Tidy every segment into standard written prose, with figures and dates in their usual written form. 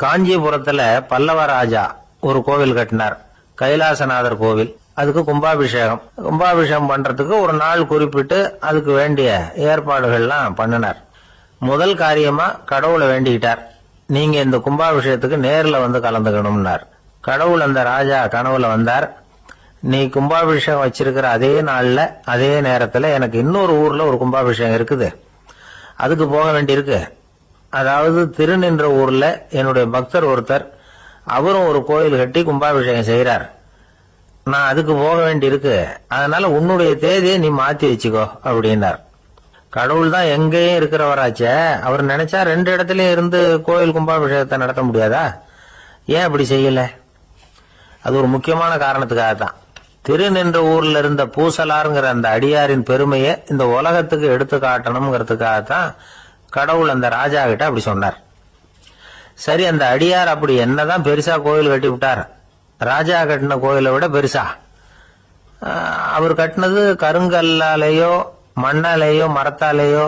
காஞ்சிபுரத்துல பல்லவ ராஜா ஒரு கோவில் கட்டினார், கைலாசநாதர் கோவில். அதுக்கு கும்பாபிஷேகம் பண்றதுக்கு ஒரு நாள் குறிப்பிட்டு அதுக்கு வேண்டிய ஏற்பாடுகள்லாம் பண்ணினார். முதல் காரியமா கடவுளை வேண்டிக்கிட்டார், நீங்க இந்த கும்பாபிஷேகத்துக்கு நேர்ல வந்து கலந்துக்கணும்னார். கடவுள் அந்த ராஜா கனவுல வந்தார், நீ கும்பாபிஷேகம் வச்சிருக்கிற அதே நாள்ல அதே நேரத்துல எனக்கு இன்னொரு ஊர்ல ஒரு கும்பாபிஷேகம் இருக்குது, அதுக்கு போக வேண்டியிருக்கு. அதாவது திருநின்ற ஊர்ல என்னுடைய பக்தர் ஒருத்தர், அவரும் ஒரு கோயில் கட்டி கும்பாபிஷேகம் செய்யறார், நான் அதுக்கு போக வேண்டியிருக்கு, அதனால உன்னுடைய தேதியை நீ மாத்தி வச்சுக்கோ அப்படின்னார். கடவுள் தான் எங்கேயும் இருக்கிறவராச்சே, அவர் நினைச்சா 2 இடத்துலயும் இருந்து கோயில் கும்பாபிஷேகத்தை நடத்த முடியாதா? ஏன் அப்படி செய்யல? அது ஒரு முக்கியமான காரணத்துக்காக தான். திருநின்ற ஊர்ல இருந்த பூசலாருங்கிற அந்த அடியாரின் பெருமையை இந்த உலகத்துக்கு எடுத்து காட்டணுங்கிறதுக்காகத்தான் கடவுள் அந்த ராஜா கிட்ட அப்படி சொன்னார். சரி, அந்த அடியார் அப்படி என்னதான் பெருசா கோயில் கட்டி விட்டார்? ராஜா கட்டின கோயிலை விட பெருசா? அவர் கட்டினது கருங்கல்லாலேயோ மண்ணாலேயோ மரத்தாலேயோ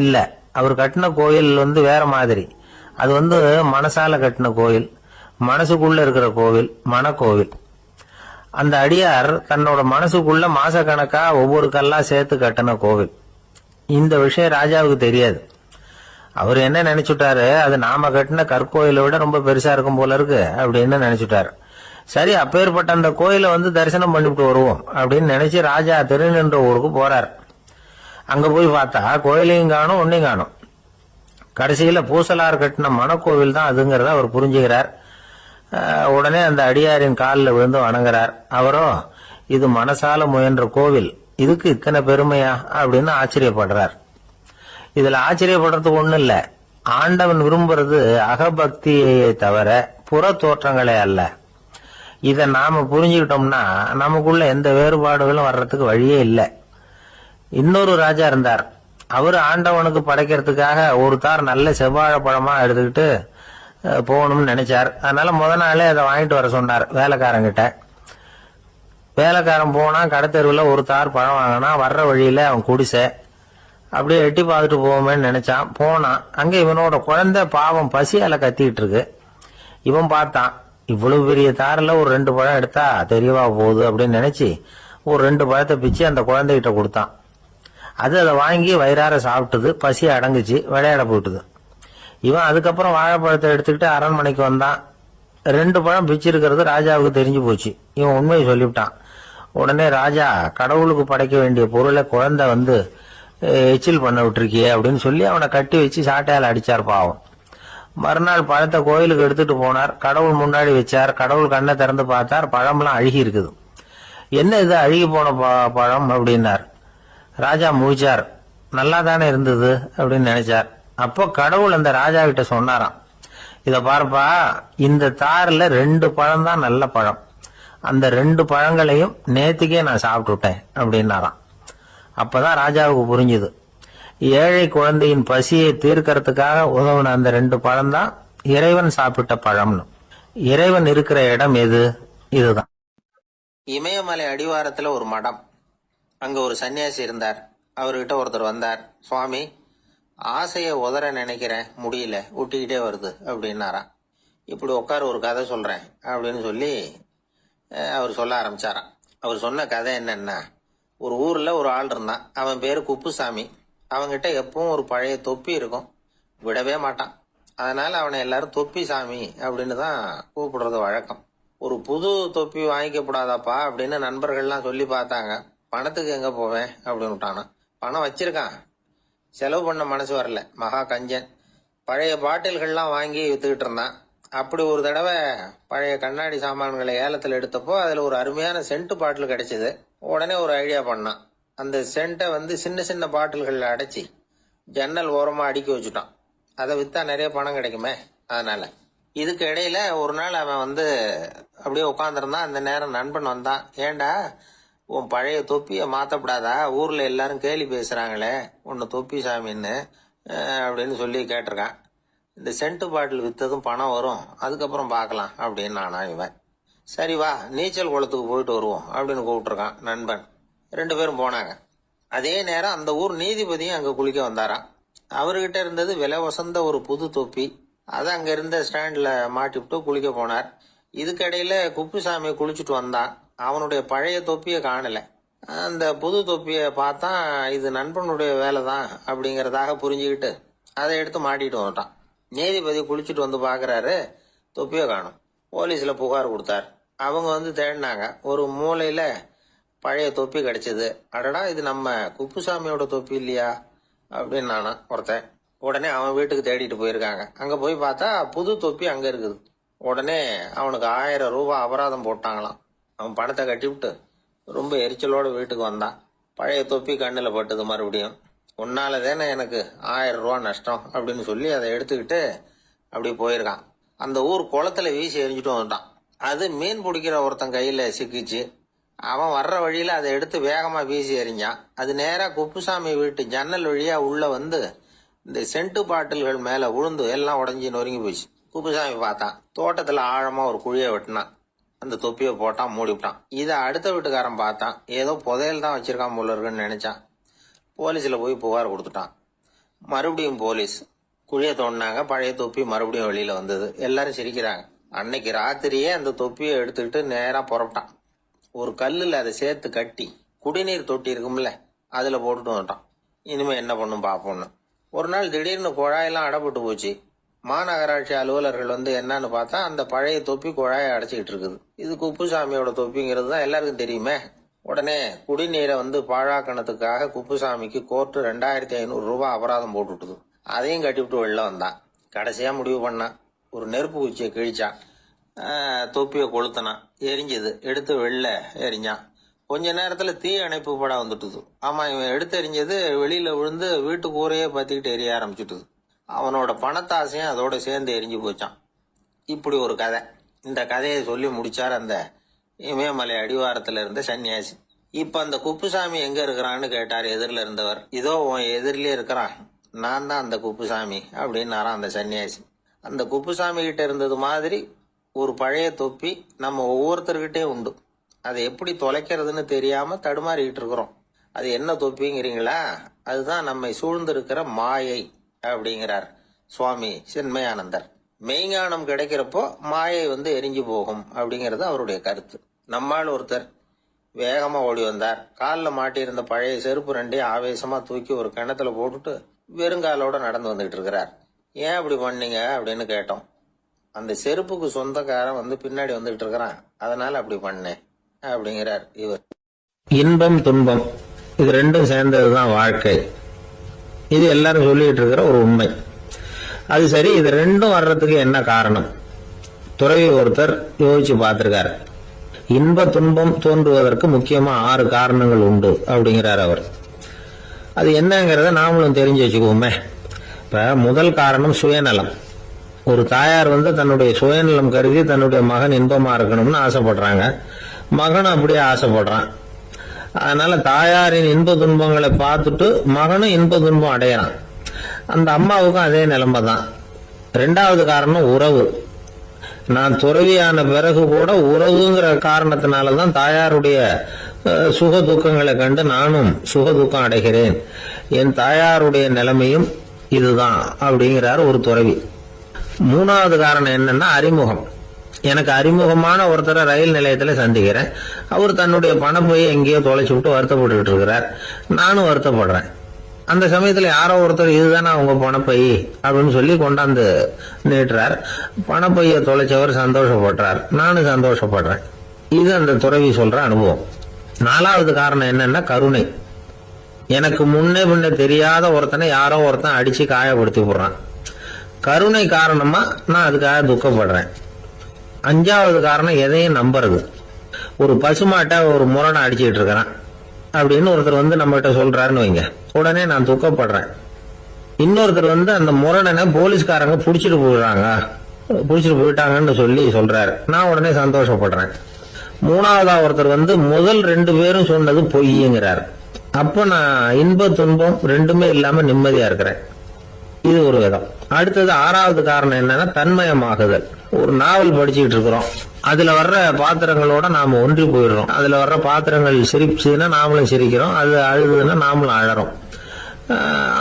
இல்ல. அவர் கட்டின கோயில் வேற மாதிரி. அது மனசால கட்டின கோயில், மனசுக்குள்ள இருக்கிற கோவில், மனக்கோவில். அந்த அடியார் தன்னோட மனசுக்குள்ள மாசக்கணக்கா ஒவ்வொரு கல்லா சேர்த்து கட்டின கோவில். இந்த விஷயம் ராஜாவுக்கு தெரியாது. அவர் என்ன நினைச்சுட்டாரு, அது நாம கட்டின கற்கோயிலை விட ரொம்ப பெருசா இருக்கும் போல இருக்கு அப்படின்னு நினைச்சுட்டாரு. சரி, அப்பேற்பட்ட அந்த கோயிலை தரிசனம் பண்ணிவிட்டு வருவோம் அப்படின்னு நினைச்சு ராஜா திருநின்ற ஊருக்கு போறார். அங்க போய் பார்த்தா கோயிலையும் காணும், ஒன்னையும் காணும். கடைசியில பூசலார் கட்டின மனக்கோவில் தான் அதுங்கிறத அவர் புரிஞ்சுக்கிறார். உடனே அந்த அடியாரின் காலில் விழுந்து வணங்குறார். அவரோ, இது மனசால முயன்ற கோவில், இதுக்கு இத்தனை பெருமையா அப்படின்னு ஆச்சரியப்படுறார். இதுல ஆச்சரியப்படுறதுக்கு ஒண்ணு இல்ல. ஆண்டவன் விரும்புறது அகபக்தியை தவிர புற தோற்றங்களே அல்ல. இத நாம புரிஞ்சுக்கிட்டோம்னா நமக்குள்ள எந்த வேறுபாடுகளும் வர்றதுக்கு வழியே இல்லை. இன்னொரு ராஜா இருந்தார். அவரு ஆண்டவனுக்கு படைக்கிறதுக்காக ஒரு தார் நல்ல செவ்வாழை பழமா எடுத்துக்கிட்டு போகணும்னு நினைச்சார். அதனால முத நாளே அதை வாங்கிட்டு வர சொன்னார் வேலைக்காரங்கிட்ட. வேலைக்காரன் போனா கடத்தெருவில் ஒரு தார் பழம் வாங்கினா, வர்ற வழியில அவன் குடிசை அப்படியே எட்டி பார்த்துட்டு போவோமேன்னு நினைச்சான். போனான், அங்க இவனோட குழந்தை பாவம் பசியால கத்திக்கிட்டு இருக்கு. இவன் பார்த்தான், இவ்வளவு பெரிய தாரில் ஒரு 2 பழம் எடுத்தா தெரியவா போகுது அப்படின்னு நினைச்சு ஒரு 2 பழத்தை பிச்சு அந்த குழந்தைகிட்ட கொடுத்தான். அது அதை வாங்கி வயிறார சாப்பிட்டது, பசி அடங்குச்சு, விளையாட போயிட்டுது. இவன் அதுக்கப்புறம் வாழைப்பழத்தை எடுத்துக்கிட்டு அரண்மனைக்கு வந்தான். 2 பழம் பிச்சிருக்கிறது ராஜாவுக்கு தெரிஞ்சு போச்சு. இவன் உண்மையை சொல்லிவிட்டான். உடனே ராஜா, கடவுளுக்கு படைக்க வேண்டிய பொருளை குழந்தை எச்சில் பண்ண விட்டுருக்கியே அப்படின்னு சொல்லி அவனை கட்டி வச்சு சாட்டையால் அடிச்சார் பாவம். மறுநாள் பழத்தை கோயிலுக்கு எடுத்துட்டு போனார், கடவுள் முன்னாடி வச்சார். கடவுள் கண்ணை திறந்து பார்த்தார், பழம்லாம் அழுகி இருக்குது. என்ன இது அழுகி போன பழம் அப்படின்னார். ராஜா முழிச்சார், நல்லா தானே இருந்தது அப்படின்னு நினைச்சார். அப்போ கடவுள் அந்த ராஜா கிட்ட சொன்னாராம், இத பாருப்பா, இந்த தாரில் 2 பழம் தான் நல்ல பழம், அந்த 2 பழங்களையும் நேத்துக்கே நான் சாப்பிட்டுட்டேன் அப்படின்னாராம். அப்பதான் ராஜாவுக்கு புரிஞ்சுது, ஏழை குழந்தையின் பசியை தீர்க்கறதுக்காக உதவுன அந்த 2 பழம் தான் இறைவன் சாப்பிட்ட பழம்னு. இறைவன் இருக்கிற இடம் எது? இதுதான். இமயமலை அடிவாரத்துல ஒரு மடம். அங்க ஒரு சன்னியாசி இருந்தார். அவர்கிட்ட ஒருத்தர் வந்தார். சுவாமி, ஆசையை உதற நினைக்கிறேன், முடியல, ஊட்டிக்கிட்டே வருது அப்படின்னாராம். இப்படி உட்கார, ஒரு கதை சொல்றேன் அப்படின்னு சொல்லி அவர் சொல்ல ஆரம்பிச்சாராம். அவர் சொன்ன கதை என்னன்னா, ஒரு ஊர்ல ஒரு ஆள் இருந்தான். அவன் பேரு குப்புசாமி. அவன்கிட்ட எப்பவும் ஒரு பழைய தொப்பி இருக்கும், விடவே மாட்டான். அதனால அவனை எல்லாரும் தொப்பி சாமி அப்படின்னு தான் கூப்பிடுறது வழக்கம். ஒரு புது தொப்பி வாங்கிக்கப்படாதாப்பா அப்படின்னு நண்பர்கள்லாம் சொல்லி பார்த்தாங்க. பணத்துக்கு எங்க போவேன் அப்படின்னு விட்டானா. பணம் வச்சிருக்கான், செலவு பண்ண மனசு வரல, மகா கஞ்சன். பழைய பாட்டில்கள்லாம் வாங்கி வித்துக்கிட்டு இருந்தான். அப்படி ஒரு தடவை பழைய கண்ணாடி சாமான்களை ஏலத்தில் எடுத்தப்போ அதுல ஒரு அருமையான சென்ட் பாட்டில் கிடைச்சது. உடனே ஒரு ஐடியா பண்ணான். அந்த சென்ட்டை சின்ன சின்ன பாட்டில்கள்ல அடைச்சி ஜன்னல் ஓரமா அடுக்கி வச்சுட்டான். அதை வித்தா நிறைய பணம் கிடைக்குமே, அதனால. இதுக்கு இடையில ஒரு நாள் அவன் அப்படியே உட்காந்துருந்தான். அந்த நேரம் நண்பன் வந்தான். ஏண்டா, உன் பழைய தொப்பியை மாத்தப்படாதா, ஊர்ல எல்லாரும் கேலி பேசுறாங்களே உன்னை தொப்பி சாமின்னு அப்படின்னு சொல்லி கேட்டிருக்கான். இந்த சென்ட் பாட்டில் வித்ததும் பணம் வரும், அதுக்கப்புறம் பார்க்கலாம் அப்படின்னு நானா இவன். சரி வா, நீச்சல் குளத்துக்கு போயிட்டு வருவோம் அப்படின்னு கூப்பிட்டுருக்கான் நண்பன். 2 பேரும் போனாங்க. அதே நேரம் அந்த ஊர் நீதிபதியும் அங்க குளிக்க வந்தாராம். அவர்கிட்ட இருந்தது விலை வசந்த ஒரு புது தொப்பி. அதை அங்க இருந்த ஸ்டாண்ட்ல மாட்டிவிட்டு குளிக்க போனார். இதுக்கிடையில குப்புசாமி குளிச்சுட்டு வந்தான். அவனுடைய பழைய தொப்பியை காணல. அந்த புது தொப்பியை பார்த்தா இது நண்பனுடைய வேலை தான் அப்படிங்கறதாக புரிஞ்சுக்கிட்டு அதை எடுத்து மாட்டிட்டு வந்துட்டான். நீதிபதி குளிச்சுட்டு வந்து பாக்குறாரு, தொப்பியை காணும். போலீஸ்ல புகார் கொடுத்தார். அவங்க வந்து தேடினாங்க. ஒரு மூலையில பழைய தொப்பி கிடைச்சது. அடடா, இது நம்ம குப்புசாமியோட தொப்பி இல்லையா அப்படின்னு நானா ஒருத்தன். உடனே அவன் வீட்டுக்கு தேடிட்டு போயிருக்காங்க. அங்க போய் பார்த்தா புது தொப்பி அங்க இருக்குது. உடனே அவனுக்கு 1000 ரூபாய் அபராதம் போட்டாங்களாம். அவன் பணத்தை கட்டிவிட்டு ரொம்ப எரிச்சலோட வீட்டுக்கு வந்தான். பழைய தொப்பி கண்ணுல பட்டது. மறுபடியும் உன்னாலதானே எனக்கு 1000 ரூபாய் நஷ்டம் அப்படின்னு சொல்லி அதை எடுத்துக்கிட்டு அப்படி போயிருக்கான். அந்த ஊர் குளத்துல வீசி எரிஞ்சுட்டு வந்துட்டான். அது மீன் பிடிக்கிற ஒருத்தன் கையில சிக்கிச்சு. அவன் வர்ற வழியில அதை எடுத்து வேகமா வீசி எறிஞ்சான். அது நேரா குப்புசாமி வீட்டு ஜன்னல் வழியா உள்ள வந்து இந்த சென்ட்டு பாட்டில்கள் மேல உழுந்து எல்லாம் உடஞ்சி நொறுங்கி போச்சு. குப்புசாமி பார்த்தான். தோட்டத்துல ஆழமா ஒரு குழியை வெட்டினான். அந்த தொப்பியை போட்டான், மூடிவிட்டான். இதை அடுத்த வீட்டுக்காரன் பார்த்தான். ஏதோ புதையல் தான் வச்சிருக்கான் போல இருக்குன்னு நினைச்சான். போலீஸ்ல போய் புகார் கொடுத்துட்டான். மறுபடியும் போலீஸ் குழியை தோண்டினாங்க. பழைய தொப்பி மறுபடியும் வெளியில வந்தது. எல்லாரும் சிரிக்கிறாங்க. அன்னைக்கு ராத்திரியே அந்த தொப்பியை எடுத்துக்கிட்டு நேரா புறப்பட்டான். ஒரு கல்லுல அதை சேர்த்து கட்டி குடிநீர் தொட்டி இருக்கும்ல, அதுல போட்டுட்டு வந்துட்டான். இனிமே என்ன பண்ணும் பாப்போம்னு. ஒரு நாள் திடீர்னு குழாயெல்லாம் அடைப்பட்டு போச்சு. மாநகராட்சி அலுவலர்கள் வந்து என்னன்னு பார்த்தா அந்த பழைய தொப்பி குழாயை அடைச்சிக்கிட்டு இருக்குது. இது குப்புசாமியோட தொப்பிங்கிறது தான் எல்லாருக்கும் தெரியுமே. உடனே குடிநீரை வந்து பாழாக்கணத்துக்காக குப்புசாமிக்கு கோர்ட்டு 2500 ரூபாய் அபராதம் போட்டுட்டுது. அதையும் கட்டிவிட்டு வெளில வந்தான். கடைசியா முடிவு பண்ணான். ஒரு நெருப்பு குச்சியை கிழிச்சான். தொப்பியை கொளுத்தினான். எரிஞ்சது. எடுத்து வெளில எரிஞ்சான். கொஞ்ச நேரத்துல தீ அணைப்பு படம் வந்துட்டுது. ஆமா, இவன் எடுத்து எரிஞ்சது வெளியில விழுந்து வீட்டு கூரையே பத்திக்கிட்டு எரிய ஆரம்பிச்சுட்டுது. அவனோட பணத்தாசையும் அதோட சேர்ந்து எரிஞ்சு போச்சான். இப்படி ஒரு கதை. இந்த கதையை சொல்லி முடிச்சார் அந்த இமயமலை அடிவாரத்துல இருந்த சன்னியாசி. இப்ப அந்த குப்புசாமி எங்க இருக்கிறான்னு கேட்டார் எதிரில இருந்தவர். இதோ உன் எதிரிலே இருக்கிறான், நான் தான் அந்த குப்புசாமி அப்படின்னாராம் அந்த சன்னியாசி. அந்த குப்புசாமி கிட்ட இருந்தது மாதிரி ஒரு பழைய தொப்பி நம்ம ஒவ்வொருத்தர்கிட்டே உண்டு. அதை எப்படி தொலைக்கிறதுன்னு தெரியாம தடுமாறிக்கிட்டு இருக்கிறோம். அது என்ன தொப்பிங்கிறீங்களா? அதுதான் நம்மை சூழ்ந்திருக்கிற மாயை அப்படிங்கிறார் சுவாமி சின்மயானந்தர். மெய்ஞானம் கிடைக்கிறப்போ மாயை வந்து எரிஞ்சு போகும் அப்படிங்கறது அவருடைய கருத்து. நம்மால் ஒருத்தர் வேகமா ஓடி வந்தார். காலில் மாட்டியிருந்த பழைய செருப்பு ரெண்டையும் ஆவேசமா தூக்கி ஒரு கிணத்துல போட்டுட்டு வெறுங்காலோட நடந்து வந்துகிட்டு இருக்கிறார். ஏன் அப்படி பண்ணீங்க அப்படின்னு கேட்டோம். அந்த செருப்புக்கு சொந்தக்காரன் வந்து பின்னாடி வந்துகிட்டு இருக்கிறான், அதனால அப்படி பண்ணேன் அப்படிங்கிறார் இவர். இன்பம் துன்பம் இது ரெண்டும் சேர்ந்ததுதான் வாழ்க்கை. இது எல்லாரும் சொல்லிட்டு இருக்கிற ஒரு உண்மை. அது சரி, இது ரெண்டும் வர்றதுக்கு என்ன காரணம்? துறவி ஒருத்தர் யோசிச்சு பார்த்திருக்காரு. இன்ப துன்பம் தோன்றுவதற்கு முக்கியமா 6 காரணங்கள் உண்டு அப்படிங்கிறார் அவர். அது என்னங்கிறத நாமளும் தெரிஞ்சு வச்சுக்குவோமே. இப்ப முதல் காரணம் சுயநலம். ஒரு தாயார் வந்து தன்னுடைய சுயநலம் கருதி தன்னுடைய மகன் இன்பமா இருக்கணும்னு ஆசைப்படுறாங்க. மகனும் அப்படியே ஆசைப்படுறான். அதனால தாயாரின் இன்ப துன்பங்களை பார்த்துட்டு மகனும் இன்ப துன்பம் அடையறான். அந்த அம்மாவுக்கும் அதே நிலைமை தான். 2வது காரணம் உறவு. நான் துறவியான பிறகு கூட உறவுங்கிற காரணத்தினாலதான் தாயாருடைய சுக துக்கங்களை கண்டு நானும் சுக துக்கம் அடைகிறேன். என் தாயாருடைய நிலைமையும் இதுதான் அப்படிங்கிறார் ஒரு துறவி. 3வது காரணம் என்னன்னா அறிமுகம். எனக்கு அறிமுகமான ஒருத்தரை ரயில் நிலையத்துல சந்திக்கிறேன். அவர் தன்னுடைய பணப்பையை எங்கேயோ தொலைச்சு விட்டு வருத்தப்பட்டு இருக்கிறார். நானும் வருத்தப்படுறேன். அந்த சமயத்துல யாரோ ஒருத்தர் இதுதானே அவங்க பணப்பை அப்படின்னு சொல்லி கொண்டாந்து நீட்டுறார். பணப்பைய தொலைச்சவர் சந்தோஷப்படுறார், நானும் சந்தோஷப்படுறேன். இது அந்த துறவி சொல்ற அனுபவம். 4வது காரணம் என்னன்னா கருணை. எனக்கு முன்னே பின்ன தெரியாத ஒருத்தனை யாரோ ஒருத்தன் அடிச்சு காயப்படுத்தி போடுறான். கருணை காரணமா நான் அதுக்காக துக்கப்படுறேன். 5வது காரணம் எதையும் நம்புறது. ஒரு பசுமாட்டை ஒரு முரணை அடிச்சுட்டு இருக்கிறான் அப்படின்னு ஒருத்தர் வந்து நம்ம கிட்ட சொல்றாருன்னு வைங்க, உடனே நான் துக்கப்படுறேன். இன்னொருத்தர் வந்து அந்த முரணனை போலீஸ்காரங்க புடிச்சிட்டு போயிட்டாங்கன்னு சொல்லி சொல்றாரு, நான் உடனே சந்தோஷப்படுறேன். 3வதா ஒருத்தர் வந்து முதல் 2 பேரும் சொன்னது பொய்யுங்கிறார். அப்ப நான் இன்ப துன்பம் ரெண்டுமே இல்லாம நிம்மதியா இருக்கிறேன். இது ஒரு விதம். அடுத்தது 6வது காரணம் என்னன்னா தன்மயமாகுதல். ஒரு நாவல் படிச்சுக்கிட்டு இருக்கிறோம், அதுல வர்ற பாத்திரங்களோட நாம ஒன்றி போயிடுறோம். அதுல வர்ற பாத்திரங்கள் சிரிச்சுன்னா நாமளும் சிரிக்கிறோம், அது அழுதுன்னா நாமளும் அழறோம்.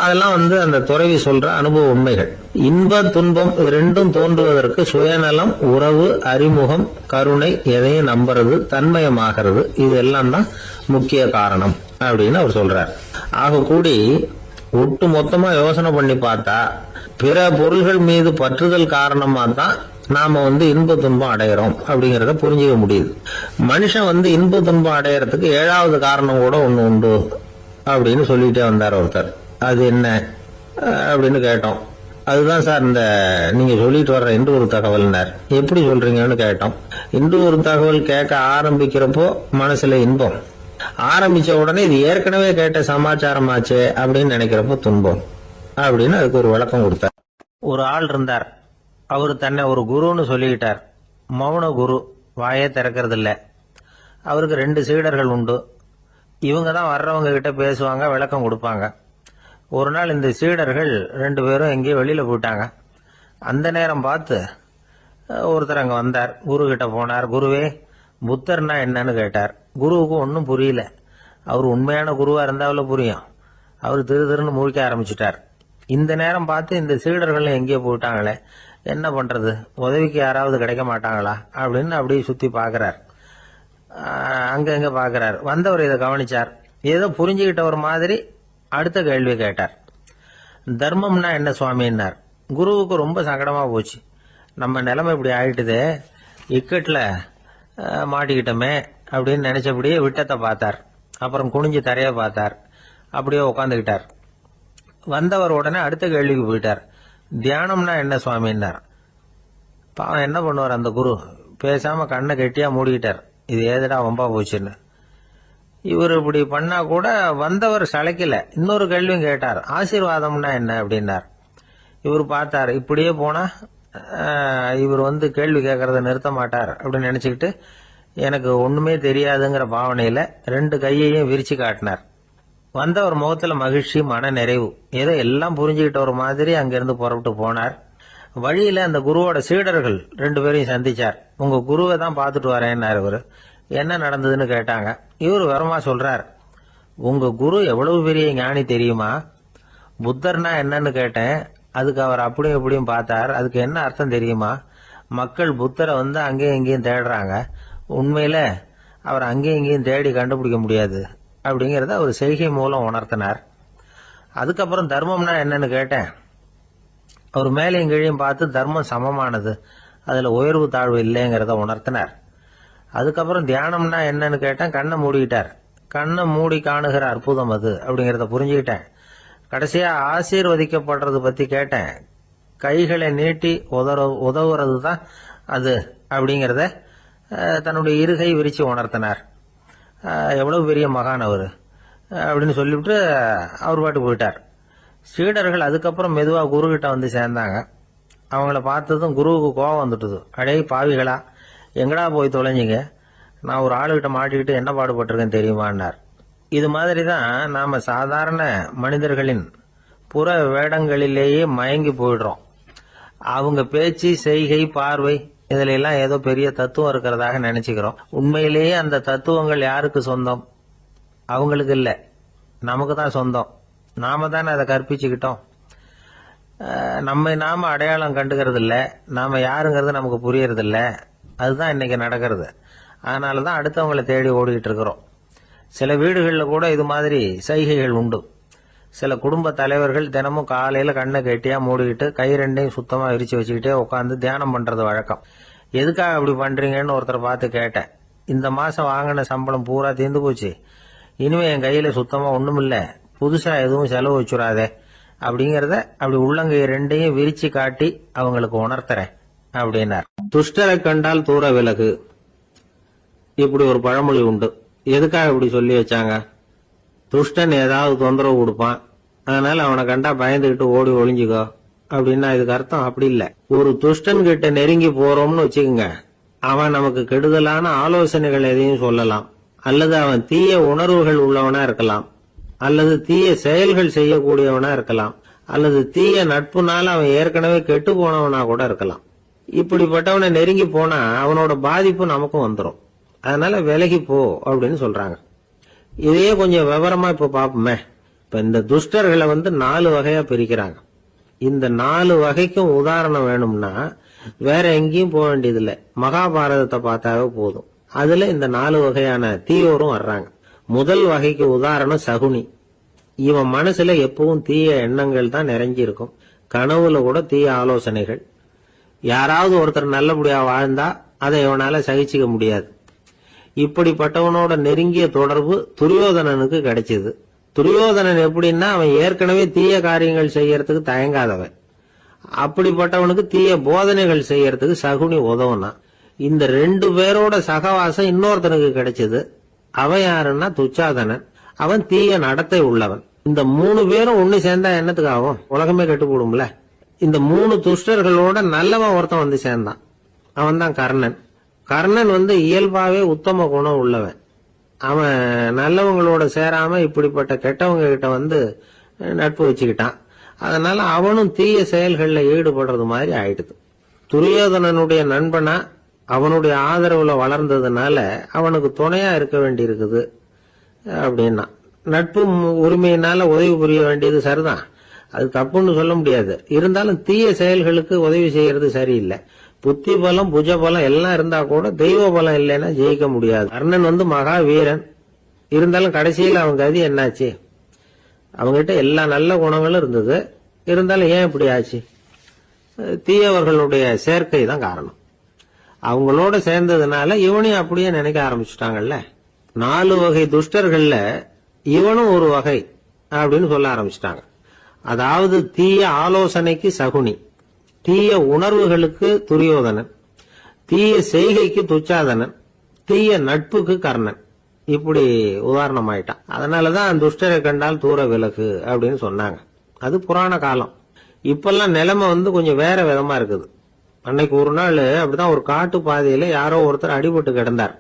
அதெல்லாம் அந்த துறவி சொல்ற அனுபவ உண்மைகள். இன்ப துன்பம் ரெண்டும் தோன்றுவதற்கு சுயநலம், உறவு, அறிமுகம், கருணை, எதையும் நம்புறது, தன்மயமாகிறது, இது எல்லாம் தான் முக்கிய காரணம் அப்படின்னு அவர் சொல்றார். ஆக கூடி ஒட்டு மொத்தமா யோசனை பண்ணி பார்த்தா பிற பொருள்கள் மீது பற்றுதல் காரணமா தான் நாம இன்ப துன்பம் அடையிறோம் அப்படிங்கறத புரிஞ்சுக்க முடியுது. மனுஷன் இன்ப துன்பம் அடையறதுக்கு 7வது காரணம் கூட ஒண்ணு உண்டு அப்படின்னு சொல்லிட்டே வந்தார் ஒருத்தர். அது என்ன அப்படின்னு கேட்டோம். அதுதான் சார் நீங்க சொல்லிட்டு வர்ற இன்று ஒரு தகவல்னார். எப்படி சொல்றீங்கன்னு கேட்டோம். இன்று ஒரு தகவல் கேட்க ஆரம்பிக்கிறப்போ மனசுல இன்பம், ஆரம்பிச்ச உடனே இது ஏற்கனவே கேட்ட சமாச்சாரம் ஆச்சே அப்படின்னு நினைக்கிறப்போ துன்பம் அப்படின்னு அதுக்கு ஒரு விளக்கம் கொடுத்தார். ஒரு ஆள் இருந்தார். அவரு தன்னை ஒரு குருன்னு சொல்லிக்கிட்டார். மௌன குரு, வாயே திறக்கிறது இல்ல. அவருக்கு 2 சீடர்கள் உண்டு. இவங்க தான் வர்றவங்க கிட்ட பேசுவாங்க, விளக்கம் கொடுப்பாங்க. ஒரு நாள் இந்த சீடர்கள் 2 பேரும் எங்கேயோ வெளியில போயிட்டாங்க. அந்த நேரம் பார்த்து ஒருத்தர் அங்க வந்தார். குரு கிட்ட போனார். குருவே, புத்தர்னா என்னன்னு கேட்டார். குருவுக்கு ஒன்னும் புரியல. அவர் உண்மையான குருவா இருந்தாவில் புரியும். அவர் திருன்னு முழிக்க ஆரம்பிச்சுட்டார். இந்த நேரம் பார்த்து இந்த சீடர்கள் எங்கேயோ போயிட்டாங்களே, என்ன பண்றது, உதவிக்கு யாராவது கிடைக்க மாட்டாங்களா அப்படின்னு அப்படியே சுத்தி பாக்குறார். அங்கங்க பாக்குறார். வந்தவர் இதை கவனிச்சார். ஏதோ புரிஞ்சுக்கிட்ட ஒரு மாதிரி அடுத்த கேள்வி கேட்டார். தர்மம்னா என்ன சுவாமின்னார். குருவுக்கு ரொம்ப சங்கடமா போச்சு. நம்ம நிலைமை இப்படி ஆயிட்டுதே, இக்கட்ல மாட்டிக்கிட்டோமே அப்படின்னு நினைச்சபடியே விட்டத்தை பார்த்தார். அப்புறம் குனிஞ்சு தரைய பார்த்தார். அப்படியே உட்காந்துக்கிட்டார். வந்தவர் உடனே அடுத்த கேள்விக்கு போயிட்டார். தியானம்னா என்ன சுவாமின்னார். பாவம் என்ன பண்ணுவார் அந்த குரு, பேசாம கண்ணை கெட்டியா மூடிக்கிட்டார். இது ஏதடா வம்பா போச்சுன்னு. இவர் இப்படி பண்ணா கூட வந்தவர் சளைக்கல. இன்னொரு கேள்வியும் கேட்டார். ஆசீர்வாதம்னா என்ன அப்படின்னார். இவர் பார்த்தார். இப்படியே போனா இவர் கேள்வி கேட்கறத நிறுத்த மாட்டார் அப்படின்னு நினைச்சுக்கிட்டு எனக்கு ஒண்ணுமே தெரியாதுங்கிற பாவனையில 2 கையையும் விரிச்சு காட்டினார். வந்தவர் முகத்துல மகிழ்ச்சி, மன நிறைவு, ஏதோ எல்லாம் புரிஞ்சுக்கிட்ட ஒரு மாதிரி அங்கிருந்து புறப்பட்டு போனார். வழியில அந்த குருவோட சீடர்கள் 2 பேரையும் சந்திச்சார். உங்க குருவை தான் பார்த்துட்டு வரேன்னார். இவரு என்ன நடந்ததுன்னு கேட்டாங்க. இவர் விவரமா சொல்றார். உங்க குரு எவ்வளவு பெரிய ஞானி தெரியுமா? புத்தர்னா என்னன்னு கேட்டேன். அதுக்கு அவர் அப்படியும் இப்படியும் பார்த்தார். அதுக்கு என்ன அர்த்தம் தெரியுமா? மக்கள் புத்தரை அங்கேயும் இங்கேயும் தேடுறாங்க. உண்மையில அவர் அங்கேயும் இங்கேயும் தேடி கண்டுபிடிக்க முடியாது அப்படிங்கறத அவர் செய்கை மூலம் உணர்த்தினார். அதுக்கப்புறம் தர்மம்னா என்னன்னு கேட்டேன். அவர் மேலையும் கீழையும் பார்த்து தர்மம் சமமானது, அதுல உயர்வு தாழ்வு இல்லைங்கிறத உணர்த்தினார். அதுக்கப்புறம் தியானம்னா என்னன்னு கேட்டேன். கண்ணை மூடிக்கிட்டார். கண்ணை மூடி காணுகிற அற்புதம் அது அப்படிங்கறத புரிஞ்சுக்கிட்டேன். கடைசியா ஆசீர்வதிக்கப்படுறது பத்தி கேட்டேன். கைகளை நீட்டி உதவுறது தான் அது அப்படிங்கறத தன்னுடைய இருகை விரிச்சு உணர்த்தினார். எவ்வளவு பெரிய மகான் அவரு அப்படின்னு சொல்லிவிட்டு அவர் பாட்டு போயிட்டார். சீடர்கள் அதுக்கப்புறம் மெதுவா குரு கிட்ட சேர்ந்தாங்க. அவங்கள பார்த்ததும் குருவுக்கு கோபம் வந்துட்டுது. அடே பாவிகளா, எங்கடா போய் தொலைஞ்சிங்க, நான் ஒரு ஆளுகிட்ட மாட்டிக்கிட்டு என்ன பாடுபட்டிருக்கேன் தெரியுமான்னார். இது மாதிரி தான் நாம சாதாரண மனிதர்களின் புற வேடங்களிலேயே மயங்கி போயிடுறோம். அவங்க பேச்சு, செய்கை, பார்வை இதுல எல்லாம் ஏதோ பெரிய தத்துவம் இருக்கிறதாக நினைச்சுக்கிறோம். உண்மையிலேயே அந்த தத்துவங்கள் யாருக்கு சொந்தம்? அவங்களுக்கு இல்ல, நமக்கு தான் சொந்தம். நாம தானே அதை கற்பிச்சுக்கிட்டோம். நாம அடையாளம் கண்டுக்கிறது இல்ல, நாம யாருங்கிறது நமக்கு புரியறது இல்ல. அதுதான் இன்னைக்கு நடக்கிறது. அதனாலதான் அடுத்தவங்களை தேடி ஓடிக்கிட்டு இருக்கிறோம். சில வீடுகளில் கூட இது மாதிரி சைகைகள் உண்டு. சில குடும்ப தலைவர்கள் தினமும் காலையில கண்ணை கெட்டியா மூடிக்கிட்டு கை 2ஐயும் சுத்தமா விரிச்சு வச்சுக்கிட்டே உட்காந்து தியானம் பண்றது வழக்கம். எதுக்காக அப்படி பண்றீங்கன்னு ஒருத்தர் பார்த்து கேட்டேன். இந்த மாசம் வாங்கின சம்பளம் பூரா தீர்ந்து போச்சு, இனிமே என் கையில சுத்தமா ஒண்ணுமில்ல, புதுசா எதுவும் செலவு வச்சுடாதே அப்படிங்கறத அப்படி உள்ளங்கை 2ஐயும் விரிச்சு காட்டி அவங்களுக்கு உணர்த்துறேன் அப்படின்னார். துஷ்டரை கண்டால் தூர விலகு, இப்படி ஒரு பழமொழி உண்டு. எதுக்காக இப்படி சொல்லி வச்சாங்க? துஷ்டன் ஏதாவது தொந்தரவு கொடுப்பான், அதனால அவனை கண்டா பயந்துகிட்டு ஓடி ஒளிஞ்சுக்கோ அப்படின்னா இதுக்கு அர்த்தம் அப்படி இல்ல. ஒரு துஷ்டன் கிட்ட நெருங்கி போறோம்னு வச்சுக்கோங்க, அவன் நமக்கு கெடுதலான ஆலோசனைகள் எதையும் சொல்லலாம், அல்லது அவன் தீய உணர்வுகள் உள்ளவனா இருக்கலாம், அல்லது தீய செயல்கள் செய்யக்கூடியவனா இருக்கலாம், அல்லது தீய நட்புனால அவன் ஏற்கனவே கெட்டு போனவனா கூட இருக்கலாம். இப்படிப்பட்டவனை நெருங்கி போனா அவனோட பாதிப்பு நமக்கும் வந்துடும். அதனால விலகி போ அப்படின்னு சொல்றாங்க. இதையே கொஞ்சம் விவரமா இப்ப பாப்போமே. இப்ப இந்த துஷ்டர்களை 4 வகையா பிரிக்கிறாங்க. இந்த 4 வகைக்கும் உதாரணம் வேணும்னா வேற எங்கேயும் போக வேண்டியதில்லை, மகாபாரதத்தை பார்த்தாவே போதும். அதுல இந்த 4 வகையான தீயோரும் வர்றாங்க. முதல் வகைக்கு உதாரணம் சகுனி. இவன் மனசுல எப்பவும் தீய எண்ணங்கள் தான் நிறைஞ்சி இருக்கும். கனவுல கூட தீய ஆலோசனைகள். யாராவது ஒருத்தர் நல்லபடியா வாழ்ந்தா அதை இவனால சகிச்சுக்க முடியாது. இப்படிப்பட்டவனோட நெருங்கிய தொடர்பு துரியோதனனுக்கு கிடைச்சது. துரியோதனன் எப்படின்னா அவன் ஏற்கனவே தீய காரியங்கள் செய்யறதுக்கு தயங்காதவன். அப்படிப்பட்டவனுக்கு தீய போதனைகள் செய்யறதுக்கு சகுனி உதவுனான். இந்த 2 பேரோட சகவாசம் இன்னொருத்தனுக்கு கிடைச்சது. அவன் யாருன்னா துச்சாதனன். அவன் தீய நடத்தை உள்ளவன். இந்த 3 பேரும் ஒண்ணு சேர்ந்தா என்னத்துக்கு ஆகும்? உலகமே கெட்டு போடும்ல. இந்த 3 துஷ்டர்களோட நல்லவன் ஒருத்தன் வந்து சேர்ந்தான். அவன் தான் கர்ணன். கர்ணன் இயல்பாவே உத்தம குணம் உள்ளவன். அவன் நல்லவங்களோட சேராம இப்படிப்பட்ட கெட்டவங்க கிட்ட நட்பு வச்சுக்கிட்டான். அதனால அவனும் தீய செயல்களில் ஈடுபடுறது மாதிரி ஆயிடுது. துரியோதனனுடைய நண்பனா அவனுடைய ஆதரவுல வளர்ந்ததுனால அவனுக்கு துணையா இருக்க வேண்டி இருக்குது அப்படின்னா. நட்பு உரிமையினால உதவி புரிய வேண்டியது சரிதான், அது தப்புன்னு சொல்ல முடியாது. இருந்தாலும் தீய செயல்களுக்கு உதவி செய்யறது சரியில்லை. புத்தி பலம் புஜ பலம் எல்லாம் இருந்தா கூட தெய்வ பலம் இல்லைன்னா ஜெயிக்க முடியாது. கர்ணன் மகா வீரன். இருந்தாலும் கடைசியில் அவன் கதி என்னாச்சு? அவங்ககிட்ட எல்லா நல்ல குணங்களும் இருந்தது. இருந்தாலும் ஏன் இப்படி ஆச்சு? தீயவர்களுடைய சேர்க்கை தான் காரணம். அவங்களோட சேர்ந்ததுனால இவனையும் அப்படியே நினைக்க ஆரம்பிச்சுட்டாங்கல்ல. 4 வகை துஷ்டர்கள்ல இவனும் ஒரு வகை அப்படின்னு சொல்ல ஆரம்பிச்சுட்டாங்க. அதாவது தீய ஆலோசனைக்கு சகுனி, தீய உணர்வுகளுக்கு துரியோதனன், தீய செய்கைக்கு துச்சாதனன், தீய நட்புக்கு கர்ணன். இப்படி உதாரணமாயிட்டான். அதனாலதான் துஷ்டரை கண்டால் தூர விலகு அப்படின்னு சொன்னாங்க. அது புராண காலம். இப்பெல்லாம் நிலைமை கொஞ்சம் வேற விதமா இருக்குது. அன்னைக்கு ஒரு நாள் அப்படிதான் ஒரு காட்டு பாதையில யாரோ ஒருத்தர் அடிபட்டு கிடந்தார்.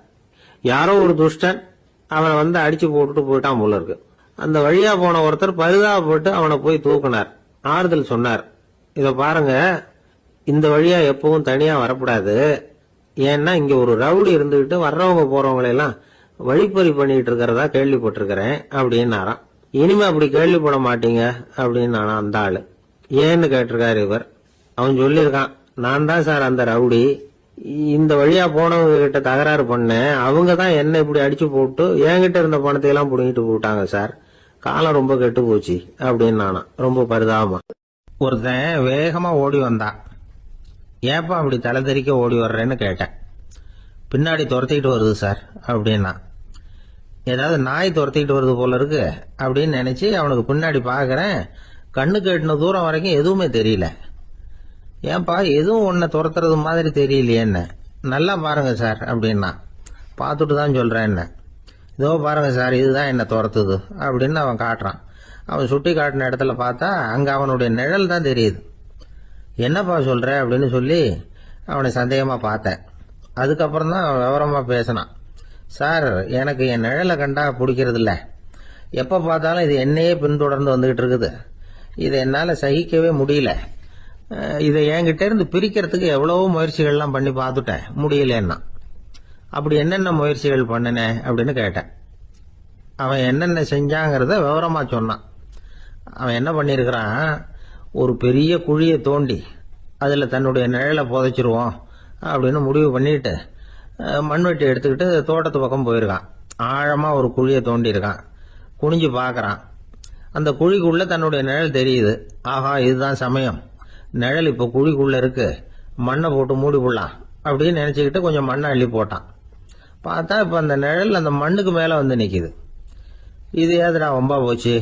யாரோ ஒரு துஷ்டன் அவனை அடிச்சு போட்டுட்டு போயிட்டான் போல இருக்கு. அந்த வழியா போன ஒருத்தர் பரிதாபப்பட்டு அவனை போய் தூக்கினார். ஆறுதல் சொன்னார், இத பாருங்க, இந்த வழியா எப்பவும் தனியா வரக்கூடாது. ஏன்னா இங்க ஒரு ரவுடி இருந்துகிட்டு வர்றவங்க போறவங்களெல்லாம் வழிப்பறி பண்ணிட்டு இருக்கிறதா கேள்விப்பட்டிருக்கிறேன் அப்படின்னாராம். இனிமே அப்படி கேள்விப்பட மாட்டீங்க அப்படின்னு அந்த ஆளு. ஏன்னு கேட்டிருக்காரு இவர். அவன் சொல்லியிருக்கான், நான் தான் சார் அந்த ரவுடி. இந்த வழியா போனவங்க கிட்ட தகராறு பண்ணேன். அவங்க தான் என்ன இப்படி அடிச்சு போட்டு என்கிட்ட இருந்த பணத்தை எல்லாம் புடுங்கிட்டு போட்டாங்க சார். காலம் ரொம்ப கெட்டு போச்சு அப்படின்னு நானா ரொம்ப பரிதாபமா. ஒருத்தன் வேகமா ஓடி வந்தான். ஏப்பா அப்படி தலை தெறிக்க ஓடி வர்றேன்னு கேட்டேன். பின்னாடி துரத்திக்கிட்டு வருது சார் அப்படின்னா. ஏதாவது நாய் துரத்திக்கிட்டு வருது போல இருக்கு அப்படின்னு நினைச்சு அவனுக்கு பின்னாடி பாக்குறேன். கண்ணுக்கு எட்டின தூரம் வரைக்கும் எதுவுமே தெரியல. ஏன்பா எதுவும் உன்னை துரத்துறது மாதிரி தெரியலையே என்ன? நல்லா பாருங்க சார் அப்படின்னா. பார்த்துட்டு தான் சொல்றேன் என்ன. இதோ பாருங்க சார், இதுதான் என்ன துரத்துது அப்படின்னு அவன் காட்டுறான். அவன் சுட்டி காட்டின இடத்துல பார்த்தா அங்க அவனுடைய நிழல் தான் தெரியுது. என்னப்பா சொல்ற அப்படின்னு சொல்லி அவனை சந்தேகமா பார்த்தேன். அதுக்கப்புறம் தான் விவரமா பேசினான். சார், எனக்கு என் நிழலை கண்டா பிடிக்கிறது இல்ல. எப்ப பார்த்தாலும் இது என்னையே பின்தொடர்ந்து வந்துகிட்டு இருக்குது. இதை என்னால சகிக்கவே முடியல. இதை என்கிட்ட இருந்து பிரிக்கிறதுக்கு எவ்வளவோ முயற்சிகள்லாம் பண்ணி பார்த்துட்டேன், முடியலன்னா. அப்படி என்னென்ன முயற்சிகள் பண்ணினேன் அப்படின்னு கேட்டேன். அவன் என்னென்ன செஞ்சாங்கிறத விவரமா சொன்னான். அவன் என்ன பண்ணிருக்கிறான், ஒரு பெரிய குழியை தோண்டி அதுல தன்னுடைய நிழலை புதைச்சிருவோம் அப்படின்னு முடிவு பண்ணிட்டு மண்வெட்டி எடுத்துக்கிட்டு தோட்டத்து பக்கம் போயிருக்கான். ஆழமா ஒரு குழியை தோண்டி இருக்கான். குனிஞ்சு பாக்குறான். அந்த குழிக்குள்ள தன்னுடைய நிழல் தெரியுது. ஆஹா, இதுதான் சமயம், நிழல் இப்ப குழிக்குள்ள இருக்கு, மண்ணை போட்டு மூடி போடலாம் அப்படின்னு நினைச்சுக்கிட்டு கொஞ்சம் மண்ணை அள்ளி போட்டான். பார்த்தா இப்ப அந்த நிழல் அந்த மண்ணுக்கு மேல நிக்குது. இது ஏதுடா வம்பா போச்சு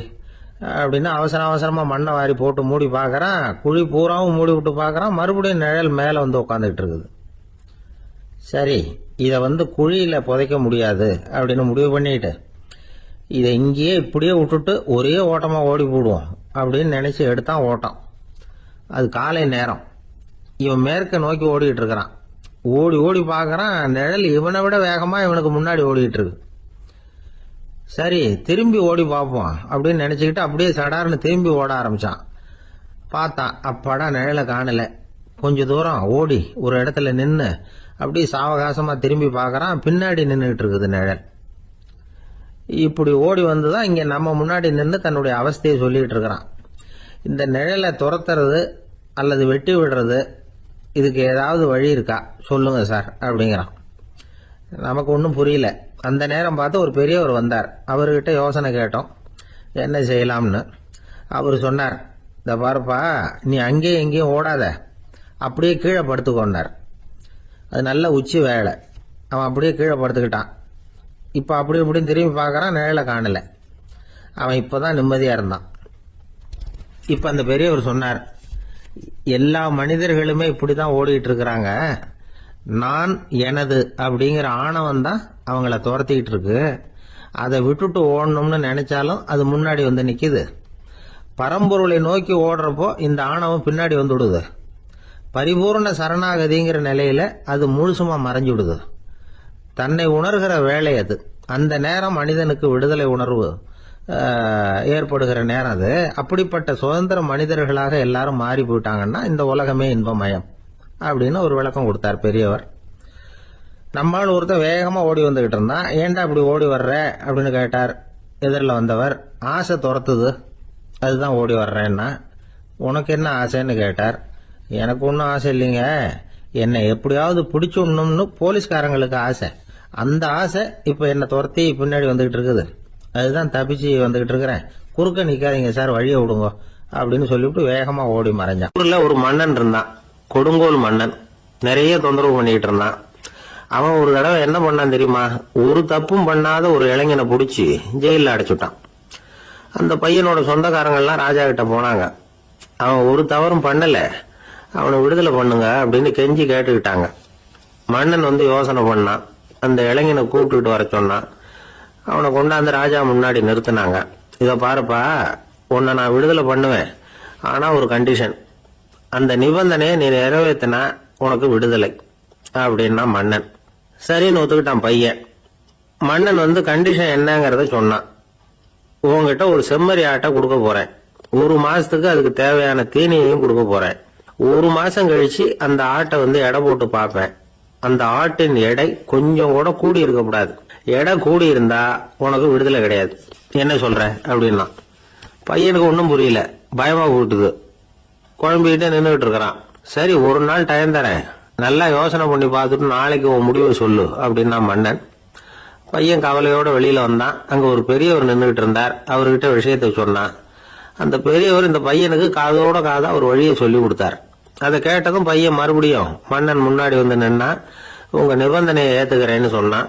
அப்படின்னு அவசரமா மண்ணை வாரி போட்டு மூடி பாக்குறான். குழி பூராவும் மூடி விட்டு பாக்குறான். மறுபடியும் நிழல் மேல உட்காந்துட்டு இருக்குது. சரி, இத குழியில புதைக்க முடியாது அப்படின்னு முடிவு பண்ணிட்டு இதை இங்கேயே இப்படியே விட்டுட்டு ஒரே ஓட்டமா ஓடி போடுவோம் அப்படின்னு நினைச்சு எடுத்தான் ஓட்டம். அது காலை நேரம். இவன் மேற்க நோக்கி ஓடிட்டு இருக்கிறான். ஓடி ஓடி பாக்குறான், நிழல் இவனை விட வேகமா இவனுக்கு முன்னாடி ஓடிட்டு இருக்கு. சரி, திரும்பி ஓடி பார்ப்போம் அப்படின்னு நினைச்சுக்கிட்டு அப்படியே சடார்னு திரும்பி ஓட ஆரம்பிச்சான். பார்த்தான், அப்பாடா நிழலை காணல. கொஞ்ச தூரம் ஓடி ஒரு இடத்துல நின்னு அப்படியே சாவகாசமா திரும்பி பாக்குறான். பின்னாடி நின்றுட்டு இருக்குது நிழல். இப்படி ஓடி வந்துதான் இங்க நம்ம முன்னாடி நின்று தன்னுடைய அவஸ்தையை சொல்லிட்டு இருக்கிறான். இந்த நிழலை துரத்துறது அல்லது வெட்டி விடுறது, இதுக்கு ஏதாவது வழி இருக்கா சொல்லுங்க சார் அப்படிங்கிறான். நமக்கு ஒன்றும் புரியல. அந்த நேரம் பார்த்து ஒரு பெரியவர் வந்தார். அவர்கிட்ட யோசனை கேட்டோம், என்ன செய்யலாம்னு. அவர் சொன்னார், இந்த பாருப்பா, நீ அங்கேயும் எங்கேயும் ஓடாத, அப்படியே கீழே படுத்துக்கொண்டார். அது நல்ல உச்சி வேலை. அவன் அப்படியே கீழே படுத்துக்கிட்டான். இப்போ அப்படி இப்படின்னு திரும்பி பார்க்கறான், நிழலை காணல. அவன் இப்போதான் நிம்மதியா இருந்தான். இப்ப அந்த பெரியவர் சொன்னார், எல்லா மனிதர்களுமே இப்படிதான் ஓடிட்டு இருக்கிறாங்க. நான் எனது அப்படிங்கிற ஆணவம் தான் அவங்கள துரத்திக்கிட்டு இருக்கு. அதை விட்டுட்டு ஓடணும்னு நினைச்சாலும் அது முன்னாடி வந்து நிக்குது. பரம்பொருளை நோக்கி ஓடுறப்போ இந்த ஆணவம் பின்னாடி வந்து விடுது. பரிபூர்ண சரணாகதிங்கிற நிலையில அது முழுசுமா மறைஞ்சு விடுது. தன்னை உணர்கிற வேலை அது. அந்த நேரம் மனிதனுக்கு விடுதலை உணர்வு ஏற்படுகிற நேரம் அது. அப்படிப்பட்ட சுதந்திர மனிதர்களாக எல்லாரும் மாறி போயிட்டாங்கன்னா இந்த உலகமே இன்பமயம் அப்படின்னு ஒரு விளக்கம் கொடுத்தார் பெரியவர். நம்மால் ஒருத்தர் வேகமா ஓடி வந்துகிட்டு இருந்தான். ஏன்டா அப்படி ஓடி வர்ற அப்படின்னு கேட்டார் எதிரில் வந்தவர். ஆசை துரத்துது, அதுதான் ஓடி வர்றேன்னா. உனக்கு என்ன ஆசைன்னு கேட்டார். எனக்கு ஒன்றும் ஆசை இல்லைங்க, என்னை எப்படியாவது பிடிச்சுடணும்னு போலீஸ்காரங்களுக்கு ஆசை. அந்த ஆசை இப்ப என்னை துரத்தி பின்னாடி வந்துகிட்டு இருக்குது. அதுதான் தப்பிச்சு வந்துகிட்டு இருக்கிறேன். குறுக்க நிக்காதீங்க சார், வழியை விடுங்க அப்படின்னு சொல்லிவிட்டு வேகமா ஓடி மறைஞ்சான். ஊர்ல ஒரு மன்னன் இருந்தான், கொடுங்கோல் மன்னன். நிறைய தொந்தரவு பண்ணிட்டு இருந்தான். அவன் ஒரு தடவை என்ன பண்ணான் தெரியுமா? ஒரு தப்பும் பண்ணாத ஒரு இளைஞனை பிடிச்சி ஜெயில அடைச்சுட்டான். அந்த பையனோட சொந்தக்காரங்கள்லாம் ராஜா கிட்ட போனாங்க. அவன் ஒரு தவறும் பண்ணல, அவனை விடுதலை பண்ணுங்க அப்படின்னு கெஞ்சி கேட்டுக்கிட்டாங்க. மன்னன் வந்து யோசனை பண்ணான். அந்த இளைஞனை கூப்பிட்டுட்டு வர சொன்னான். அவனை கொண்டாந்து ராஜா முன்னாடி நிறுத்தினாங்க. இத பாருப்பா, உன்னை நான் விடுதலை பண்ணுவேன், ஆனா ஒரு கண்டிஷன். அந்த நிபந்தனையை நீ நிறைவேற்றினா உனக்கு விடுதலை அப்படின்னா மன்னன். சரின்னு ஒத்துக்கிட்டான் பையன். மன்னன் வந்து கண்டிஷன் என்னங்கறத சொன்னான். உங்ககிட்ட ஒரு செம்மறி ஆட்டை கொடுக்க போறேன். 1 மாசத்துக்கு அதுக்கு தேவையான தீனியையும் கொடுக்க போறேன். 1 மாசம் கழிச்சு அந்த ஆட்டை வந்து எடை போட்டு பார்ப்பேன். அந்த ஆட்டின் எடை கொஞ்சம் கூட கூடி இருக்க கூடாது. எடை கூடி இருந்தா உனக்கு விடுதலை கிடையாது. என்ன சொல்ற அப்படின்னா. பையனுக்கு ஒன்னும் புரியல, பயமா போட்டுது. குழம்பிக்கிட்டே நின்றுட்டு இருக்கிறான். சரி, ஒரு நாள் டைம் தரேன், நல்லா யோசனை பண்ணி பார்த்துட்டு நாளைக்கு உன் முடிவை சொல்லு அப்படின்னா மன்னன். பையன் கவலையோட வெளியில வந்தான். அங்க ஒரு பெரியவர் நின்றுட்டு இருந்தார். அவர்கிட்ட விஷயத்தை சொன்னான். அந்த பெரியவர் இந்த பையனுக்கு காதோட காதா ஒரு வழியை சொல்லி கொடுத்தார். அதை கேட்டதும் பையன் மறுபடியும் மன்னன் முன்னாடி வந்து நின்னா, உங்க நிபந்தனையை ஏத்துக்கிறேன்னு சொன்னான்.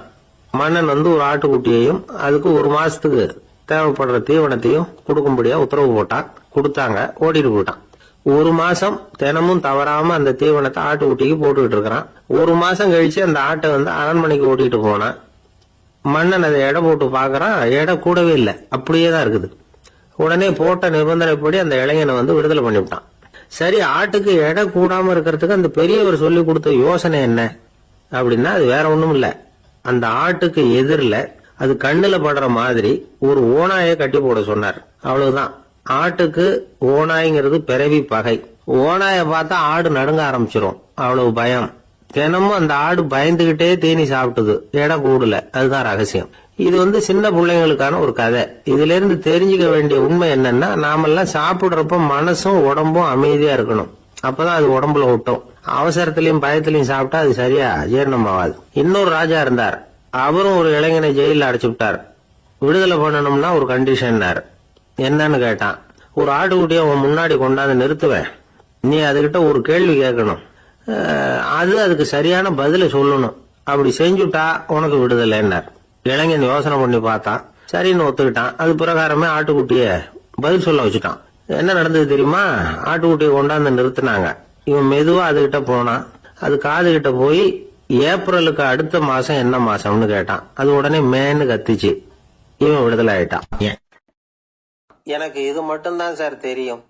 மன்னன் வந்து ஒரு ஆட்டுக்குட்டியையும் அதுக்கு 1 மாசத்துக்கு தேவைப்படுற தீவனத்தையும் கொடுக்கும்படியா உத்தரவு போட்டான். கொடுத்தாங்க, ஓடிட்டு போயிட்டான். 1 மாசம் தினமும் தவறாம அந்த தீவனத்தை ஆட்டுக்குட்டிக்கு போட்டுக்கிட்டு இருக்கிறான். 1 மாசம் கழிச்சு அந்த ஆட்டை வந்து அரண்மனைக்கு ஓட்டிட்டு போனான். மன்னன் அதை எடை போட்டு பாக்குறான், எடை கூடவே இல்லை, அப்படியே தான் இருக்குது. உடனே போட்ட நிபந்தனைப்படி அந்த இளைஞனை வந்து விடுதலை பண்ணிவிட்டான். சரி, ஆட்டுக்கு எடை கூடாம இருக்கிறதுக்கு அந்த பெரியவர் சொல்லி கொடுத்த யோசனை என்ன அப்படின்னா, அது வேற ஒண்ணும் இல்ல. அந்த ஆட்டுக்கு எதிரில அது கண்ணுல படுற மாதிரி ஒரு ஓநாயை கட்டி போட சொன்னார். அவ்வளவுதான். ஆட்டுக்கு ஓநாய்ங்கிறது பிறவி பகை. ஓநாயை பார்த்தா ஆடு நடுங்க ஆரம்பிச்சிரும், அவ்வளவு பயம். தினமும் அந்த ஆடு பயந்துகிட்டே தீனி சாப்பிட்டது, எடை கூடல. அதுதான் ரகசியம். இது வந்து சின்ன பிள்ளைங்களுக்கான ஒரு கதை. இதுல இருந்து தெரிஞ்சுக்க வேண்டிய உண்மை என்னன்னா, நாமெல்லாம் சாப்பிடுறப்ப மனசும் உடம்பும் அமைதியா இருக்கணும். அப்பதான் அது உடம்புல ஒட்டும். அவசரத்திலையும் பயத்திலையும் சாப்பிட்டா அது சரியா ஜீரணம் ஆகாது. இன்னொரு ராஜா இருந்தார். அவரும் ஒரு இளைஞனை ஜெயில அடைச்சு விட்டார். விடுதலை பண்ணணும்னா ஒரு கண்டிஷன். என்னன்னு கேட்டான். ஒரு ஆட்டுக்குட்டியை உன் முன்னாடி கொண்டாந்து நிறுத்துவேன், நீ அதுகிட்ட ஒரு கேள்வி கேட்கணும், அதுக்கு சரியான பதில சொல்லணும். அப்படி செஞ்சுட்டா உனக்கு விடுதலைன்னார். இளைஞன் யோசனை பண்ணி பார்த்தான். சரின்னு ஒத்துக்கிட்டான். அது பிரகாரமே ஆட்டுக்குட்டிய பதில் சொல்ல வச்சுட்டான். என்ன நடந்தது தெரியுமா? ஆட்டுக்குட்டியை கொண்டாந்து நிறுத்தினாங்க. இவன் மெதுவா அதுகிட்ட போனான். அது காது கிட்ட போய் ஏப்ரலுக்கு அடுத்த மாசம் என்ன மாசம்னு கேட்டான். அது உடனே மேன்னு கத்திச்சு. இவன் விடுதலை ஆயிட்டான். எனக்கு இது மட்டும்தான் சார் தெரியும்,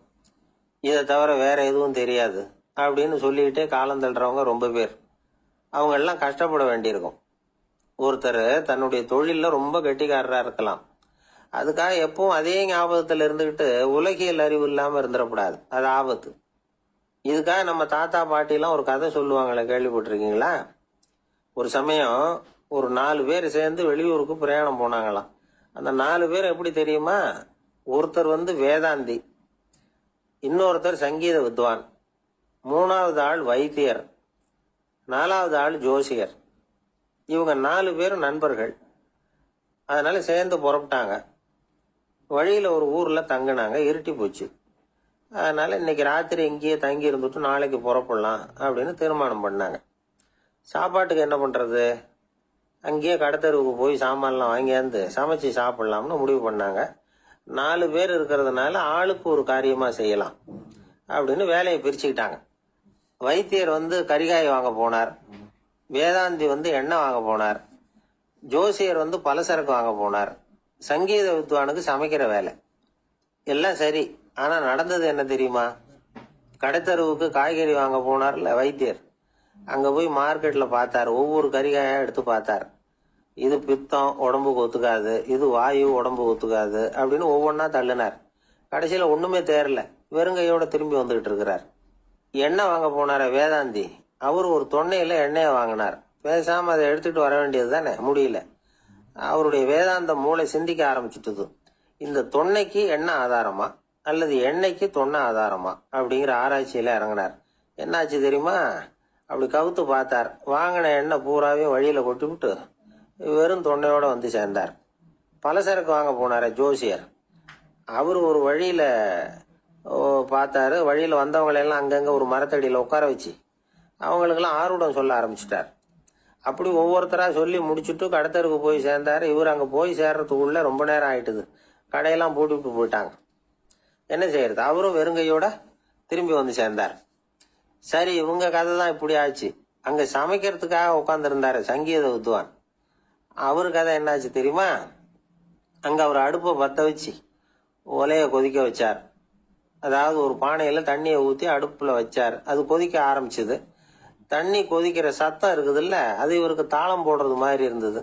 இதை தவிர வேற எதுவும் தெரியாது அப்படின்னு சொல்லிக்கிட்டே காலம் தள்ளுறவங்க ரொம்ப பேர். அவங்க எல்லாம் கஷ்டப்பட வேண்டியிருக்கும். ஒருத்தர் தன்னுடைய தொழில ரொம்ப கெட்டிக்காரரா இருக்கலாம். அதுக்காக எப்பவும் அதே ஞாபகத்துல இருந்துகிட்டு உலகியல் அறிவு இல்லாம இருந்துடக்கூடாது, அது ஆபத்து. இதுக்காக நம்ம தாத்தா பாட்டி எல்லாம் ஒரு கதை சொல்லுவாங்களே, கேள்விப்பட்டிருக்கீங்களா? ஒரு சமயம் ஒரு 4 பேர் சேர்ந்து வெளியூருக்கு பிரயாணம் போனாங்களாம். அந்த 4 பேர் எப்படி தெரியுமா? ஒருத்தர் வேதாந்தி, இன்னொருத்தர் சங்கீத வித்வான், 3வது ஆள் வைத்தியர், 4வது ஆள் ஜோசியர். இவங்க 4 பேரும் நண்பர்கள். அதனால சேர்ந்து புறப்பட்டாங்க. வழியில ஒரு ஊர்ல தங்கினாங்க. இருட்டி போச்சு. அதனால இன்னைக்கு ராத்திரி இங்கேயே தங்கி இருந்துட்டு நாளைக்கு புறப்படலாம் அப்படின்னு தீர்மானம் பண்ணாங்க. சாப்பாட்டுக்கு என்ன பண்றது? அங்கேயே கடத்தெருவுக்கு போய் சாமான்லாம் வாங்கியாந்து சமைச்சு சாப்பிடலாம்னு முடிவு பண்ணாங்க. 4 பேர் இருக்கிறதுனால ஆளுக்கு ஒரு காரியமா செய்யலாம் அப்படின்னு வேலையை பிரிச்சுக்கிட்டாங்க. வைத்தியர் கரிகாய் வாங்க போனார், வேதாந்தி எண்ணெய் வாங்க போனார், ஜோசியர் பலசரக்கு வாங்க போனார், சங்கீத வித்வானுக்கு சமைக்கிற வேலை. எல்லாம் சரி. ஆனா நடந்தது என்ன தெரியுமா? கடைத்தருவுக்கு காய்கறி வாங்க போனார்ல வைத்தியர், அங்க போய் மார்க்கெட்ல பார்த்தார். ஒவ்வொரு கரிகாயா எடுத்து பார்த்தார். இது பித்தம், உடம்புக்கு ஒத்துக்காது, இது வாயு, உடம்புக்கு ஒத்துக்காது அப்படின்னு ஒவ்வொன்னா தள்ளினார். கடைசியில ஒண்ணுமே தேரல. வெறுங்கையோட திரும்பி வந்துகிட்டு இருக்கிறார். எண்ணெய் வாங்க போனார வேதாந்தி, அவர் ஒரு தொன்னையில எண்ணெயை வாங்கினார். பேசாம அதை எடுத்துட்டு வர வேண்டியது தானே, முடியல. அவருடைய வேதாந்த மூளை சிந்திக்க ஆரம்பிச்சுட்டுது. இந்த தொன்னைக்கு எண்ணெய் ஆதாரமா அல்லது எண்ணெய்க்கு தொன்னை ஆதாரமா அப்படிங்கிற ஆராய்ச்சியில இறங்கினார். என்னாச்சு தெரியுமா? அப்படி கவுத்து பார்த்தார். வாங்கின எண்ணெய் பூராவே வழியில கொட்டி விட்டு வெறும் தொன்னையோட சேர்ந்தார். பலசரக்கு வாங்க போனார ஜோசியர், அவர் ஒரு வழியில பார்த்தாரு. வழியில வந்தவங்களெல்லாம் அங்கங்க ஒரு மரத்தடியில உட்கார வச்சு அவங்களுக்கெல்லாம் ஆர்வம் சொல்ல ஆரம்பிச்சுட்டார். அப்படி ஒவ்வொருத்தரா சொல்லி முடிச்சுட்டு கடத்தருக்கு போய் சேர்ந்தாரு. இவர் அங்க போய் சேர்றதுக்குள்ள ரொம்ப நேரம் ஆயிட்டுது. கடையெல்லாம் பூட்டிவிட்டு போயிட்டாங்க. என்ன செய்யறது? அவரும் வெறுங்கையோட திரும்பி சேர்ந்தார். சரி, இவங்க கதை தான் இப்படி ஆச்சு. அங்க சமைக்கிறதுக்காக உட்கார்ந்து சங்கீத வித்வான், அவரு கதை என்னாச்சு தெரியுமா? அங்க அவர் அடுப்பை பத்த வச்சு ஒலைய கொதிக்க வச்சார். அதாவது ஒரு பானையில தண்ணியை ஊத்தி அடுப்புல வச்சார். அது கொதிக்க ஆரம்பிச்சது. தண்ணி கொதிக்கிற சத்தம் இருக்குதுல்ல, அது இவருக்கு தாளம் போடுறது மாதிரி இருந்தது.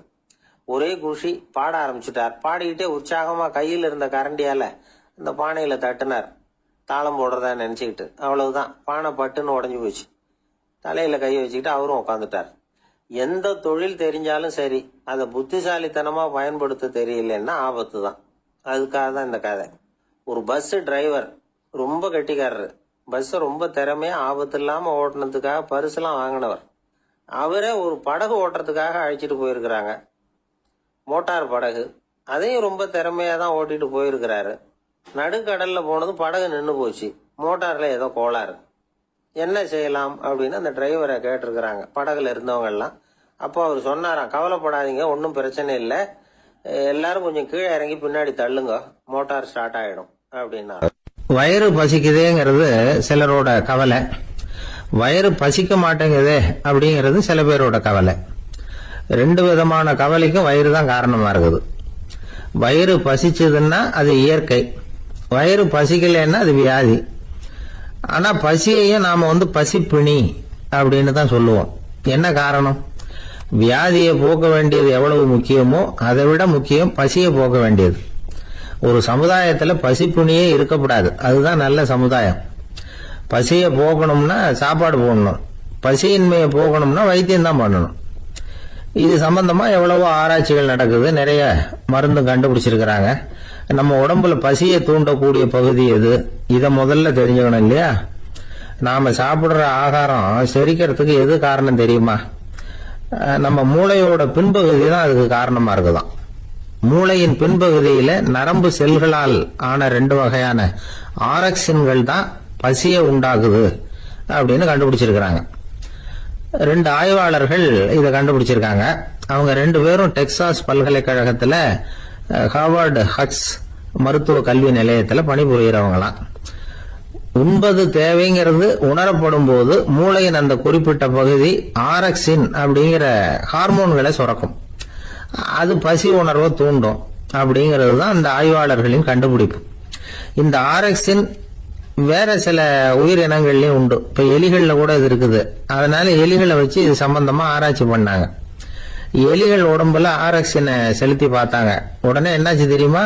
ஒரே குஷி, பாட ஆரம்பிச்சுட்டார். பாடிக்கிட்டே உற்சாகமா கையில் இருந்த கரண்டியால அந்த பானையில தட்டினார், தாளம் போடுறதா நினைச்சுக்கிட்டு. அவ்வளவுதான், பானை பட்டுன்னு உடஞ்சு போச்சு. தலையில கையை வச்சுக்கிட்டு அவரும் உட்காந்துட்டார். எந்த தொழில் தெரிஞ்சாலும் சரி, அதை புத்திசாலித்தனமா பயன்படுத்த தெரியலன்னா ஆபத்து தான். அதுக்காக தான் இந்த கதை. ஒரு பஸ் டிரைவர் ரொம்ப கெட்டிக்காரரு. பஸ் ரொம்ப திறமையா ஆபத்து இல்லாம ஓட்டுனதுக்காக பரிசுலாம் வாங்கினவர். அவரே ஒரு படகு ஓட்டுறதுக்காக அழைச்சிட்டு போயிருக்கிறாங்க, மோட்டார் படகு. அதையும் ரொம்ப திறமையா தான் ஓட்டிட்டு போயிருக்கிறாரு. நடுக்கடல்ல போனதும் படகு நின்று போச்சு. மோட்டார்ல ஏதோ கோளாறு. என்ன செய்யலாம் அப்படின்னு அந்த டிரைவரை கேட்டிருக்கிறாங்க படகுல இருந்தவங்க எல்லாம். அப்போ அவர் சொன்னாராம், கவலைப்படாதீங்க, ஒன்றும் பிரச்சனை இல்லை, எல்லாரும் கொஞ்சம் கீழே இறங்கி பின்னாடி தள்ளுங்க, மோட்டார் ஸ்டார்ட் ஆயிடும் அப்படின்னா. வயிறு பசிக்குதேங்கிறது சிலரோட கவலை, வயிறு பசிக்க மாட்டேங்குதே அப்படிங்கிறது சில பேரோட கவலை. 2 விதமான கவலைக்கும் வயிறு தான் காரணமா இருக்குது. வயிறு பசிச்சதுன்னா அது இயற்கை, வயிறு பசிக்கலைன்னா அது வியாதி. ஆனா பசியையும் நாம பசிப்பிணி அப்படின்னு தான் சொல்லுவோம். என்ன காரணம்? வியாதியை போக்க வேண்டியது எவ்வளவு முக்கியமோ அதை விட முக்கியம் பசியை போக்க வேண்டியது. ஒரு சமுதாயத்துல பசிப்பிணியே இருக்கக்கூடாது, அதுதான் நல்ல சமுதாயம். பசியை போக்கணும்னா சாப்பாடு போடணும், பசியின்மையை போகணும்னா வைத்தியம் தான் பண்ணணும். இது சம்பந்தமா எவ்வளவோ ஆராய்ச்சிகள் நடக்குது, நிறைய மருந்து கண்டுபிடிச்சிருக்கிறாங்க. நம்ம உடம்புல பசியை தூண்டக்கூடிய பகுதி எது, இதை முதல்ல தெரிஞ்சுக்கணும் இல்லையா? நாம சாப்பிடுற ஆகாரம் செரிக்கிறதுக்கு எது காரணம் தெரியுமா? நம்ம மூளையோட பின்பகுதி தான் அதுக்கு காரணமா இருக்குதாம். மூளையின் பின்பகுதியில நரம்பு செல்களால் ஆன 2 வகையான ஆரக்சின்கள் தான் பசியை உண்டாக்குது அப்படின்னு கண்டுபிடிச்சிருக்கிறாங்க. 2 ஆய்வாளர்கள் இதை கண்டுபிடிச்சிருக்காங்க. அவங்க 2 பேரும் டெக்சாஸ் பல்கலைக்கழகத்துல ஹார்வர்டு ஹக்ஸ் மருத்துவ கல்வி நிலையத்துல பணிபுரியறவங்களாம். உண்பது தேவைங்கிறது உணரப்படும் போது மூளையின் அந்த குறிப்பிட்ட பகுதி ஆரக்சின் அப்படிங்கிற ஹார்மோன்களை சுரக்கும். அது பசி உணர்வை தூண்டும் அப்படிங்கிறது தான் அந்த ஆய்வாளர்களின் கண்டுபிடிப்பு. இந்த ஆரக்சின் வேற சில உயிரினங்கள்லயும் உண்டு. இப்ப எலிகள்ல கூட இது இருக்குது. அதனால எலிகளை வச்சு இது சம்பந்தமா ஆராய்ச்சி பண்ணாங்க. எலிகள் உடம்புல ஆரக்சினை செலுத்தி பார்த்தாங்க. உடனே என்னாச்சு தெரியுமா?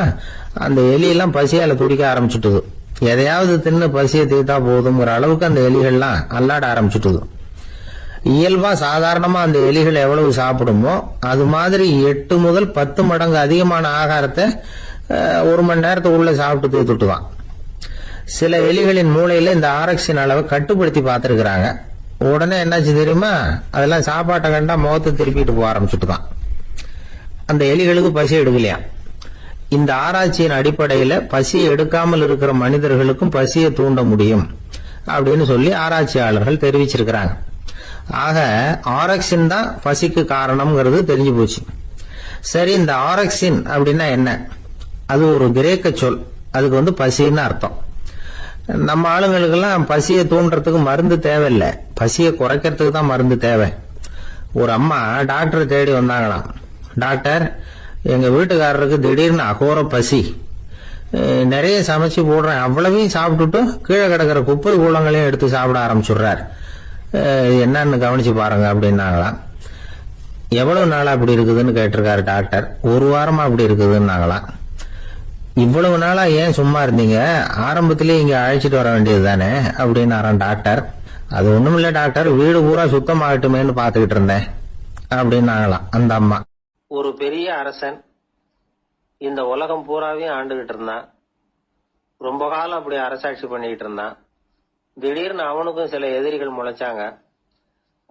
அந்த எலியெல்லாம் பசியால துடிக்க ஆரம்பிச்சுட்டுது. எதையாவது தின்னு பசியை தீர்த்தா போதுங்கிற அளவுக்கு அந்த எலிகள்லாம் அல்லாட ஆரம்பிச்சுட்டுது. இயல்பா சாதாரணமா அந்த எலிகள் எவ்வளவு சாப்பிடுமோ அது மாதிரி 8 முதல் 10 மடங்கு அதிகமான ஆகாரத்தை 1 மணி நேரத்துக்குள்ள சாப்பிட்டு தீர்த்துட்டுவான். சில எலிகளின் மூளையில இந்த ஆரக்சின் அளவை கட்டுப்படுத்தி பார்த்திருக்கிறாங்க. உடனே என்னாச்சு தெரியுமா, அதெல்லாம் சாப்பாட்டை கண்டா முகத்தை திருப்பிட்டு போக ஆரம்பிச்சுட்டுதான். அந்த எலிகளுக்கு பசி எடுக்கலையா. இந்த ஆராய்ச்சியின் அடிப்படையில பசியை எடுக்காமல் இருக்கிற மனிதர்களுக்கும் பசியை தூண்ட முடியும் அப்படின்னு சொல்லி ஆராய்ச்சியாளர்கள் தெரிவிச்சிருக்கிறாங்க. ஆக ஆரக்சின் தான் பசிக்கு காரணம்ங்கிறது தெரிஞ்சு போச்சு. சரி, இந்த ஆரக்சின் அப்படின்னா என்ன? அது ஒரு கிரேக்க சொல். அதுக்கு பசின்னு அர்த்தம். நம்ம ஆளுங்களுக்கெல்லாம் பசியை தூண்டுறதுக்கு மருந்து தேவையில்லை, பசியை குறைக்கிறதுக்கு தான் மருந்து தேவை. ஒரு அம்மா டாக்டரை தேடி வந்தாங்களாம். டாக்டர், எங்க வீட்டுக்காரருக்கு திடீர்னு அகோர பசி, நிறைய சமைச்சு போடுறேன், அவ்வளவையும் சாப்பிட்டுட்டு கீழே கிடக்கிற குப்பை கூலங்களையும் எடுத்து சாப்பிட ஆரம்பிச்சுடுறார், என்னன்னு கவனிச்சு பாருங்க அப்படின்னாங்களாம். எவ்வளவு நாளா அப்படி இருக்குதுன்னு கேட்டிருக்காரு டாக்டர். 1 வாரமா அப்படி இருக்குதுன்னாங்களாம். இவ்வளவு நாளா ஏன் சும்மா இருந்தீங்க, ஆரம்பத்திலேயே இங்க அழைச்சிட்டு வர வேண்டியது தானே அப்படின்னாராம் டாக்டர். அது ஒண்ணுமில்ல டாக்டர், வீடு பூரா சுத்தமாகட்டுமேன்னு பாத்துக்கிட்டு இருந்தேன் அப்படின்னாங்களாம் அந்த அம்மா. ஒரு பெரிய அரசன் இந்த உலகம் பூராவையும் ஆண்டுகிட்டு இருந்தான். ரொம்ப காலம் அப்படி அரசாட்சி பண்ணிக்கிட்டு இருந்தான். திடீர்னு அவனுக்கும் சில எதிரிகள் முளைச்சாங்க.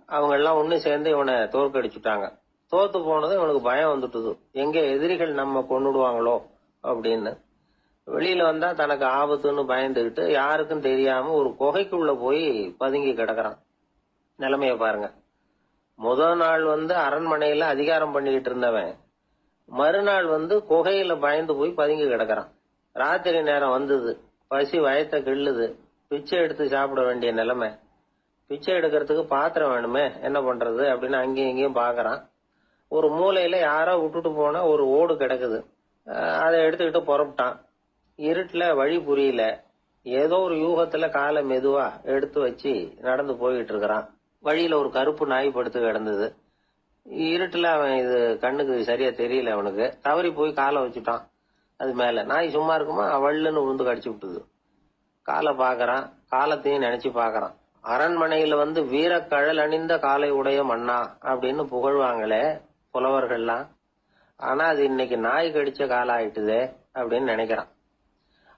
அவங்க எல்லாம் ஒண்ணு சேர்ந்து இவனை தோற்கடிச்சுட்டாங்க. தோத்து போனது இவனுக்கு பயம் வந்துட்டுது, எங்க எதிரிகள் நம்ம கொன்னுடுவாங்களோ அப்படின்னு. வெளியில வந்தா தனக்கு ஆபத்துன்னு பயந்துகிட்டு யாருக்கும் தெரியாம ஒரு குகைக்குள்ள போய் பதுங்கி கிடக்குறான். நிலைமைய பாருங்க. முதல் நாள் அரண்மனையில அதிகாரம் பண்ணிக்கிட்டு இருந்தவன் மறுநாள் குகையில பயந்து போய் பதுங்கி கிடக்குறான். ராத்திரி நேரம் வந்தது, பசி வயத்தை கிள்ளுது, பிச்சை எடுத்து சாப்பிட வேண்டிய நிலைமை. பிச்சை எடுக்கிறதுக்கு பாத்திரம் வேணுமே, என்ன பண்றது அப்படின்னு அங்கேயும் இங்கேயும் பாக்குறான். ஒரு மூலையில யாரோ விட்டுட்டு போன ஒரு ஓடு கிடக்குது, அதை எடுத்துக்கிட்டு புறப்பட்டான். இருட்டுல வழி புரியல, ஏதோ ஒரு யூகத்துல காலை மெதுவா எடுத்து வச்சு நடந்து போயிட்டு இருக்கிறான். வழியில ஒரு கருப்பு நாய் படுத்து கிடந்தது. இருட்டுல அவன் இது கண்ணுக்கு சரியா தெரியல, அவனுக்கு தவறி போய் காலை வச்சுட்டான் அது மேல. நாய் சும்மா இருக்குமா, வள்ளுன்னு உழுந்து கடிச்சு விட்டுது. காலை பாக்குறான், காலத்தையும் நினைச்சு பாக்குறான். அரண்மனையில வீரக்கழல் அணிந்த காலை உடைய மன்னா அப்படின்னு புகழ்வாங்களே புலவர்கள்லாம், ஆனா அது இன்னைக்கு நாய் கடிச்ச காலம் ஆயிட்டுதே அப்படின்னு நினைக்கிறான்.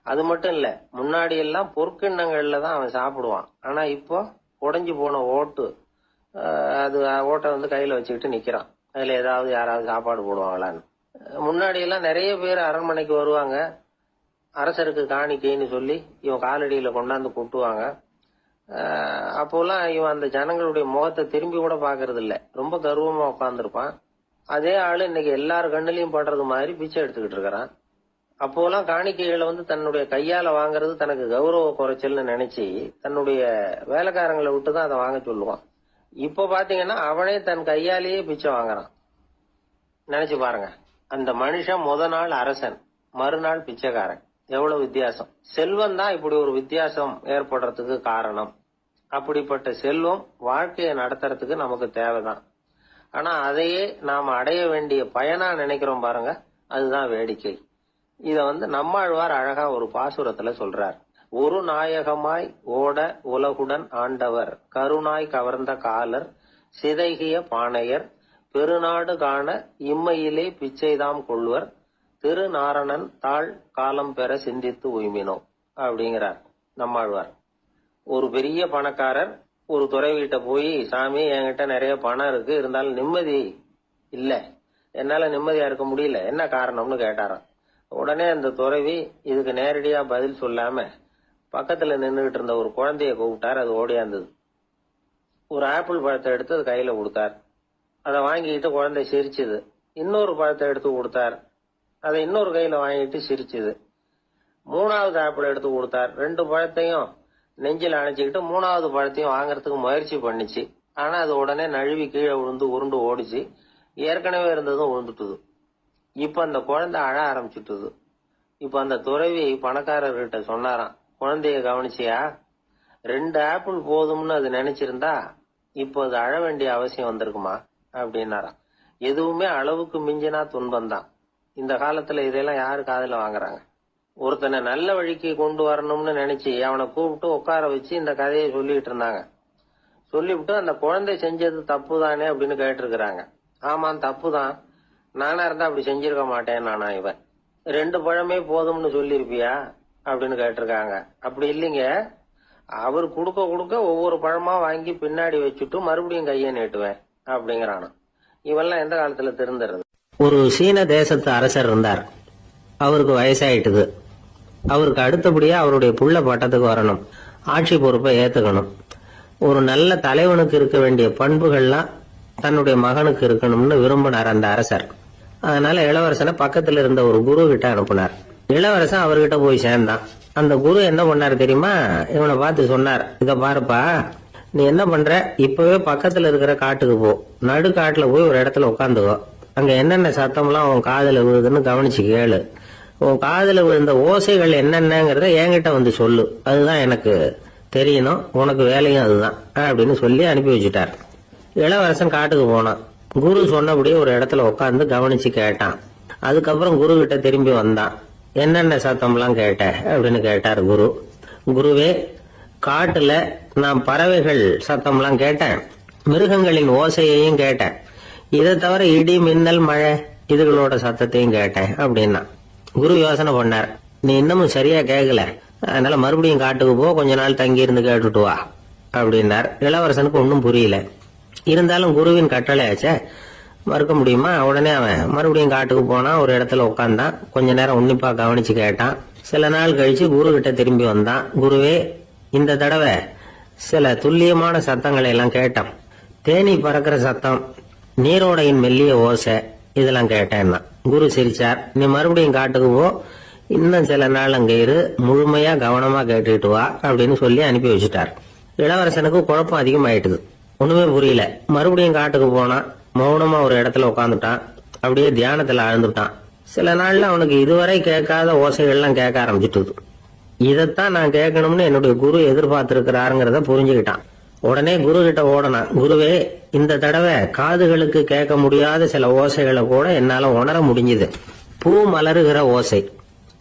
அது மட்டும் இல்ல, முன்னாடி எல்லாம் பொற்கிண்ணங்கள்ல தான் அவன் சாப்பிடுவான். ஆனா இப்போ உடைஞ்சு போன ஓட்டு, அது ஓட்டை கையில வச்சுக்கிட்டு நிக்கிறான். அதுல ஏதாவது யாராவது சாப்பாடு போடுவாங்களான்னு. முன்னாடி எல்லாம் நிறைய பேர் அரண்மனைக்கு வருவாங்க, அரசருக்கு காணிக்கைன்னு சொல்லி இவன் காலடியில கொண்டாந்து கொட்டுவாங்க. அப்போலாம் இவன் அந்த ஜனங்களுடைய முகத்தை திரும்பி கூட பாக்குறது இல்ல, ரொம்ப கர்வமா உட்காந்துருப்பான். அதே ஆளு இன்னைக்கு எல்லார் கண்ணிலையும் படுறது மாதிரி பிச்சை எடுத்துக்கிட்டு இருக்கிறான். அப்போலாம் காணிக்கைகளை தன்னுடைய கையால வாங்குறது தனக்கு கௌரவ குறைச்சல்னு நினைச்சு தன்னுடைய வேலைக்காரங்களை விட்டுதான் அதை வாங்க சொல்லுவான். இப்ப பாத்தீங்கன்னா அவனே தன் கையாலேயே பிச்சை வாங்குறான். நினைச்சு பாருங்க, அந்த மனுஷன் நாள் அரசன், மறுநாள் பிச்சைக்காரன், எவ்வளவு வித்தியாசம். செல்வம் தான் இப்படி ஒரு வித்தியாசம் ஏற்படுறதுக்கு காரணம். அப்படிப்பட்ட செல்வம் வாழ்க்கையை நடத்துறதுக்கு நமக்கு தேவைதான். ஆனா அதையே நாம அடைய வேண்டிய பயனா நினைக்கிறோம் பாருங்க, அதுதான் வேடிக்கை. இத நம்மாழ்வார் அழகா ஒரு பாசுரத்துல சொல்றார். ஒரு நாயகமாய் ஓட உலகுடன் ஆண்டவர், கருணாய் கவர்ந்த காலர், சிதைகிய பானையர், பெருநாடு காண இம்மையிலே பிச்சைதாம் கொள்வர், திருநாரணன் தாழ் காலம் பெற சிந்தித்து உய்மினோ அப்படிங்கிறார் நம்மாழ்வார். ஒரு பெரிய பணக்காரர் ஒரு துறவிகிட்ட போய், சாமி என்கிட்ட நிறைய பணம் இருக்கு, இருந்தாலும் நிம்மதி இல்ல, என்னால நிம்மதியா இருக்க முடியல, என்ன காரணம்னு கேட்டாராம். உடனே அந்த துறவி இதுக்கு நேரடியா பதில் சொல்லாம பக்கத்துல நின்றுகிட்டு இருந்த ஒரு குழந்தைய கூப்பிட்டார். அது ஓடியாந்தது. ஒரு ஆப்பிள் பழத்தை எடுத்து அது கையில கொடுத்தார். அதை வாங்கிட்டு குழந்தை சிரிச்சுது. இன்னொரு பழத்தை எடுத்து கொடுத்தார், அதை இன்னொரு கையில வாங்கிட்டு சிரிச்சுது. 3வது ஆப்பிள் எடுத்து கொடுத்தார். 2 பழத்தையும் நெஞ்சில் அணைச்சிக்கிட்டு 3வது பழத்தையும் வாங்கறதுக்கு முயற்சி பண்ணிச்சு. ஆனா அது உடனே நழுவி கீழே விழுந்து உருண்டு ஓடிச்சு. ஏற்கனவே இருந்ததும் விழுந்துட்டுது. இப்ப அந்த குழந்தை அழ ஆரம்பிச்சுட்டுது. இப்ப அந்த துறவி பணக்காரர்கிட்ட சொன்னாராம், குழந்தைய கவனிச்சியா, 2 ஆப்பிள் போதும்னு அது நினைச்சிருந்தா இப்போ அது அழ வேண்டிய அவசியம் வந்திருக்குமா அப்படின்னாராம். எதுவுமே அளவுக்கு மிஞ்சினா துன்பம் தான். இந்த காலத்துல இதெல்லாம் யாரு காதுல வாங்குறாங்க? ஒருத்தனை நல்ல வழிக்கு கொண்டு வரணும்னு நினைச்சு அவனை கூப்பிட்டு உட்கார வச்சு இந்த கதையை சொல்லிட்டு இருந்தாங்க. சொல்லிவிட்டு அந்த குழந்தை செஞ்சது தப்பு தானே அப்படின்னு கேட்டிருக்கிறாங்க. ஆமாம், தப்பு தான். நானா இருந்தா அப்படி செஞ்சிருக்க மாட்டேன் நானா இவன். 2 பழமே போதும்னு சொல்லிருப்பியா அப்படின்னு கேட்டிருக்காங்க. அப்படி இல்லைங்க, அவர் கொடுக்க ஒவ்வொரு பழமா வாங்கி பின்னாடி வச்சுட்டு மறுபடியும் கையை நீட்டுவேன் அப்படிங்கிறானா. இவெல்லாம் எந்த காலத்துல திருந்துறது? ஒரு சீன தேசத்து அரசர் இருந்தார். அவருக்கு வயசாயிட்டுது. அவருக்கு அடுத்தபடியா அவருடைய புள்ள பட்டத்துக்கு வரணும், ஆட்சி பொறுப்பை ஏத்துக்கணும். ஒரு நல்ல தலைவனுக்கு இருக்க வேண்டிய பண்புகள்லாம் தன்னுடைய மகனுக்கு இருக்கணும்னு விரும்பினார் அந்த அரசர். அதனால இளவரசனை பக்கத்துல இருந்த ஒரு குரு கிட்ட அனுப்புனார். இளவரசன் அவர்கிட்ட போய் சேர்ந்தான். அந்த குரு என்ன பண்ணாரு தெரியுமா? இவனை பார்த்து சொன்னார், இத பாருப்பா, நீ என்ன பண்ற, இப்பவே பக்கத்துல இருக்கிற காட்டுக்கு போ, நடு காட்டுல போய் ஒரு இடத்துல உட்காந்துக்கோ. அங்க என்னென்ன சத்தம்லாம் உன் காதுல விழுதுன்னு கவனிச்சு கேளு. உன் காதுல விழுந்த ஓசைகள் என்னென்னங்கிறத என்கிட்ட வந்து சொல்லு, அதுதான் எனக்கு தெரியணும், உனக்கு வேலையும் அதுதான் அப்படின்னு சொல்லி அனுப்பி வச்சுட்டார். இளவரசன் காட்டுக்கு போனான். குரு சொன்னபடியே ஒரு இடத்துல உட்காந்து கவனிச்சு கேட்டான். அதுக்கப்புறம் குரு கிட்ட திரும்பி வந்தான். என்னென்ன சத்தம்லாம் கேட்ட அப்படின்னு கேட்டார் குரு. குருவே, காட்டுல நான் பறவைகள் சத்தம்லாம் கேட்டேன், மிருகங்களின் ஓசையையும் கேட்டேன், இதை தவிர இடி மின்னல் மழை இதுகளோட சத்தத்தையும் கேட்டேன் அப்படின்னா. குரு யோசனை பண்ணார், நீ இன்னமும் சரியா கேட்கல, அதனால மறுபடியும் காட்டுக்கு போ, கொஞ்ச நாள் தங்கி இருந்து கேட்டுட்டு வா அப்படின்னார். இளவரசனுக்கு ஒன்னும் புரியல. இருந்தாலும் குருவின் கட்டளையாச்சே, மறுக்க முடியுமா? உடனே அவன் மறுபடியும் காட்டுக்கு போனான். ஒரு இடத்துல உட்கார்ந்தான். கொஞ்ச நேரம் உன்னிப்பா கவனிச்சு கேட்டான். சில நாள் கழிச்சு குரு கிட்ட திரும்பி வந்தான். குருவே, இந்த தடவை சில துல்லியமான சத்தங்களை எல்லாம் கேட்டான். தேனி பறக்கிற சத்தம், நீரோடையின் மெல்லிய ஓசை, இதெல்லாம் கேட்டேன்னா. குரு சிரிச்சார். நீ மறுபடியும் காட்டுக்கு போ, இன்னும் சில நாள் அங்க இரு, முழுமையா கவனமா கேட்டுட்டு வா அப்படின்னு சொல்லி அனுப்பி வச்சுட்டார். இளவரசனுக்கு குழப்பம் அதிகமாயிட்டுது. ஒண்ணுமே புரியல. மறுபடியும் காட்டுக்கு போனான். மௌனமா ஒரு இடத்துல உட்காந்துட்டான். அப்படியே தியானத்துல ஆழ்ந்துட்டான். சில நாள்ல அவனுக்கு இதுவரை கேட்காத ஓசைகள்லாம் கேட்க ஆரம்பிச்சுட்டு, இதைத்தான் நான் கேட்கணும்னு என்னுடைய குரு எதிர்பார்த்திருக்கிறாருங்கிறத புரிஞ்சுக்கிட்டான். உடனே குரு கிட்ட ஓடனான். குருவே, இந்த தடவை காதுகளுக்கு கேட்க முடியாத சில ஓசைகளை கூட என்னால உணர முடிஞ்சுது. பூ மலருகிற ஓசை,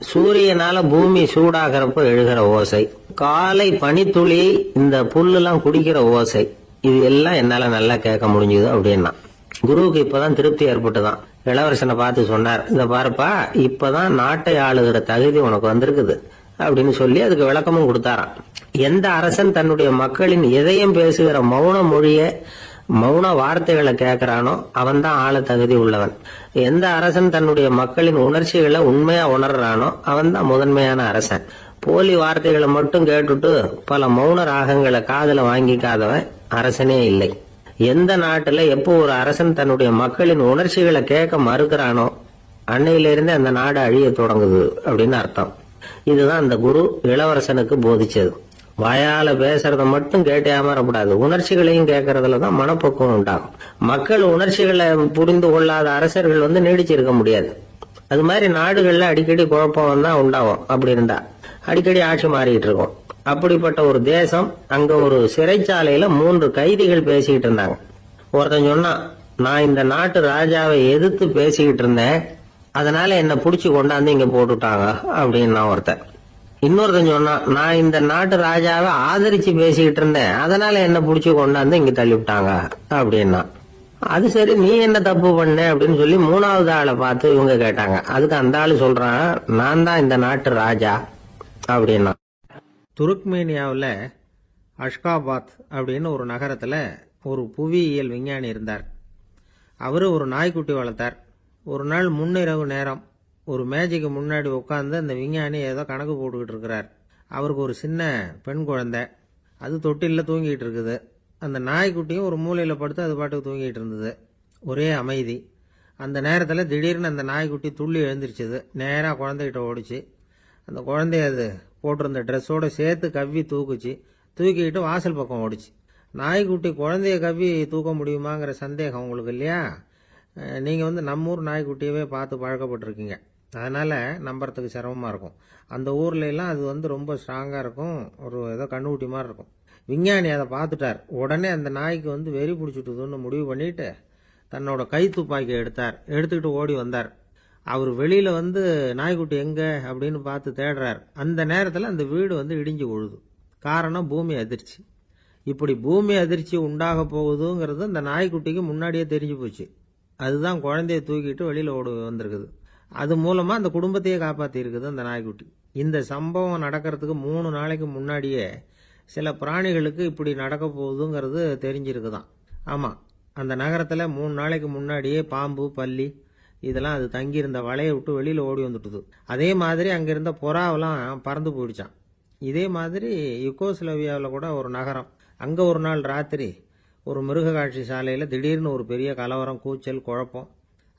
சூரியனால பூமி சூடாகிறப்ப எழுகிற ஓசை, காலை பனித்துளி இந்த புல்லுலாம் குடிக்கிற ஓசை, இது எல்லாம் என்னால நல்லா கேட்க முடிஞ்சுது அப்படின்னா. குருவுக்கு இப்பதான் திருப்தி ஏற்பட்டுதான். இளவரசனை பார்த்து சொன்னார், இந்த பாருப்பா, இப்பதான் நாட்டை ஆளுகிற தகுதி உனக்கு வந்திருக்குது அப்படின்னு சொல்லி அதுக்கு விளக்கமும் கொடுத்தாராம். எந்த அரசன் தன்னுடைய மக்களின் எதையும் பேசுகிற மௌன மொழிய, மௌன வார்த்தைகளை கேட்கிறானோ அவன் தான் ஆள தகுதி உள்ளவன். எந்த அரசன் தன்னுடைய மக்களின் உணர்ச்சிகளை உண்மையா உணர்றானோ அவன் தான் முதன்மையான அரசன். போலி வார்த்தைகளை மட்டும் கேட்டுட்டு பல மௌன ராகங்களை காதுல வாங்கிக்காதவன் அரசனே இல்லை. எந்த நாட்டுல எப்போ ஒரு அரசன் தன்னுடைய மக்களின் உணர்ச்சிகளை கேட்க மறுக்கிறானோ அன்னையிலிருந்து அந்த நாடு அழிய தொடங்குது அப்படின்னு அர்த்தம். இதுதான் அந்த குரு இளவரசனுக்கு போதிச்சது. வாயால பேசுறத மட்டும் கேட்டு ஏமாறக்கூடாது, உணர்ச்சிகளையும் கேட்கறதுலதான் மனப்பக்குவம் உண்டாகும். மக்கள் உணர்ச்சிகளை புரிந்து கொள்ளாத அரசர்கள் நீடிச்சிருக்க முடியாது. அது மாதிரி நாடுகள்ல அடிக்கடி குழப்பம் தான் உண்டாகும். அப்படி இருந்தா அடிக்கடி ஆட்சி மாறிக்கிட்டு இருக்கும். அப்படிப்பட்ட ஒரு தேசம், அங்க ஒரு சிறைச்சாலையில 3 கைதிகள் பேசிக்கிட்டு இருந்தாங்க. ஒருத்தன் சொன்னான், நான் இந்த நாட்டு ராஜாவை எதிர்த்து பேசிக்கிட்டு இருந்தேன், அதனால என்ன புடிச்சு கொண்டாந்து இங்க போட்டுட்டாங்க அப்படின்னா ஒருத்தன். இன்னொருத்தன் சொன்னான், நான் இந்த நாட்டு ராஜாவை ஆதரிச்சு பேசிக்கிட்டு இருந்தேன், அதனால என்ன புடிச்சு கொண்டாந்து இங்க தள்ளிவிட்டாங்க அப்படின்னா. அது சரி, நீ என்ன தப்பு பண்ண அப்படின்னு சொல்லி 3வது ஆளை பார்த்து இவங்க கேட்டாங்க. அதுக்கு அந்த ஆளு சொல்றான், நான் தான் இந்த நாட்டு ராஜா அப்படின்னா. துருக்மேனியாவில் அஷ்காபாத் அப்படின்னு ஒரு நகரத்தில் ஒரு புவியியல் விஞ்ஞானி இருந்தார். அவரு ஒரு நாய்க்குட்டி வளர்த்தார். ஒரு நாள் முன்னிரவு நேரம் ஒரு மேஜைக்கு முன்னாடி உட்காந்து அந்த விஞ்ஞானி ஏதோ கணக்கு போட்டுக்கிட்டு இருக்கிறார். அவருக்கு ஒரு சின்ன பெண் குழந்தை, அது தொட்டிலில் தூங்கிட்டு இருக்குது. அந்த நாய்க்குட்டியும் ஒரு மூலையில் படுத்து அது பாட்டுக்கு தூங்கிட்டு இருந்தது. ஒரே அமைதி. அந்த நேரத்தில் திடீர்னு அந்த நாய்க்குட்டி துள்ளி எழுந்திருச்சுது. நேராக குழந்தைகிட்ட ஓடிச்சு. அந்த குழந்தைய அது போட்டிருந்த ட்ரெஸ்ஸோட சேர்த்து கவ்வி தூக்குச்சு. தூக்கிக்கிட்டு வாசல் பக்கம் ஓடிச்சு. நாய்க்குட்டி குழந்தைய கவ்வி தூக்க முடியுமாங்கிற சந்தேகம் உங்களுக்கு இல்லையா? நீங்கள் நம்மூர் நாய்க்குட்டியவே பார்த்து பழக்கப்பட்டிருக்கீங்க, அதனால நம்புறதுக்கு சிரமமாக இருக்கும். அந்த ஊர்ல எல்லாம் அது ரொம்ப ஸ்ட்ராங்காக இருக்கும், ஒரு ஏதோ கண்ணுக்குட்டி மாதிரி இருக்கும். விஞ்ஞானி அதை பார்த்துட்டார். உடனே அந்த நாய்க்கு வெறி பிடிச்சிட்டுதுன்னு முடிவு பண்ணிட்டு தன்னோட கை துப்பாக்கி எடுத்துக்கிட்டு ஓடி வந்தார். அவர் வெளியில நாய்க்குட்டி எங்க அப்படின்னு பார்த்து தேடுறார். அந்த நேரத்தில் அந்த வீடு இடிஞ்சு விழுது. காரணம் பூமி அதிர்ச்சி. இப்படி பூமி அதிர்ச்சி உண்டாக போகுதுங்கிறது அந்த நாய்க்குட்டிக்கு முன்னாடியே தெரிஞ்சு போச்சு. அதுதான் குழந்தைய தூக்கிட்டு வெளியில ஓடி வந்திருக்குது. அது மூலமா அந்த குடும்பத்தையே காப்பாத்தி இருக்குது அந்த நாய்க்குட்டி. இந்த சம்பவம் நடக்கிறதுக்கு 3 நாளைக்கு முன்னாடியே சில பிராணிகளுக்கு இப்படி நடக்க போகுதுங்கிறது தெரிஞ்சிருக்குதான். ஆமா, அந்த நகரத்துல 3 நாளைக்கு முன்னாடியே பாம்பு, பல்லி இதெல்லாம் அது தங்கியிருந்த வலையை விட்டு வெளியில ஓடி வந்துட்டுது. அதே மாதிரி அங்கிருந்த புறாவெல்லாம் பறந்து போயிடுச்சான். இதே மாதிரி யுகோஸ்லோவியாவில் கூட ஒரு நகரம், அங்க ஒரு நாள் ராத்திரி ஒரு மிருக காட்சி சாலையில திடீர்னு ஒரு பெரிய கலவரம், கூச்சல், குழப்பம்.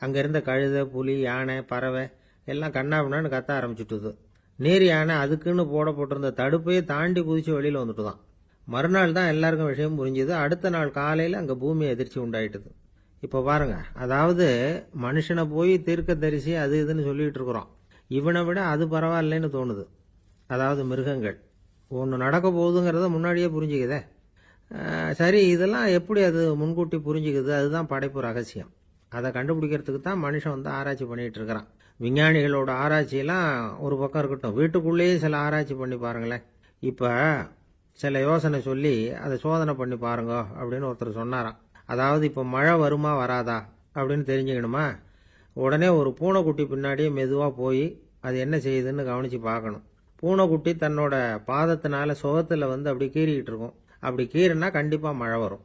அங்க இருந்த கழுதை, புலி, யானை, பறவை எல்லாம் கண்ணாபின்னான்னு கத்த ஆரம்பிச்சுட்டுது. நேர் யானை அதுக்குன்னு போடப்பட்டிருந்த தடுப்பையே தாண்டி குதிச்சு வெளியில வந்துட்டுதான். மறுநாள் தான் எல்லாருக்கும் விஷயம் புரிஞ்சுது. அடுத்த நாள் காலையில அங்க பூமி அதிர்ச்சி உண்டாயிட்டுது. இப்ப பாருங்க, அதாவது மனுஷனை போய் தீர்க்க தரிசி அது இதுன்னு சொல்லிட்டு இருக்கிறோம். இவனை விட அது பரவாயில்லைன்னு தோணுது. அதாவது மிருகங்கள் ஒன்று நடக்க போகுதுங்கிறத முன்னாடியே புரிஞ்சுக்குதே. சரி, இதெல்லாம் எப்படி அது முன்கூட்டி புரிஞ்சுக்குது? அதுதான் படைப்பு ரகசியம். அதை கண்டுபிடிக்கிறதுக்கு தான் மனுஷன் வந்து ஆராய்ச்சி பண்ணிட்டு இருக்கிறான். விஞ்ஞானிகளோட ஆராய்ச்சியெல்லாம் ஒரு பக்கம் இருக்கட்டும், வீட்டுக்குள்ளேயே சில ஆராய்ச்சி பண்ணி பாருங்களேன். இப்ப சில யோசனை சொல்லி அதை சோதனை பண்ணி பாருங்க அப்படின்னு ஒருத்தர் சொன்னாராம். அதாவது இப்ப மழை வருமா வராதா அப்படின்னு தெரிஞ்சுக்கணுமா, உடனே ஒரு பூனைக்குட்டி பின்னாடியே மெதுவா போய் அது என்ன செய்யுதுன்னு கவனிச்சு பார்க்கணும். பூனைக்குட்டி தன்னோட பாதத்தினால சுகத்துல வந்து அப்படி கீறிக்கிட்டு இருக்கும். அப்படி கீறினா கண்டிப்பா மழை வரும்.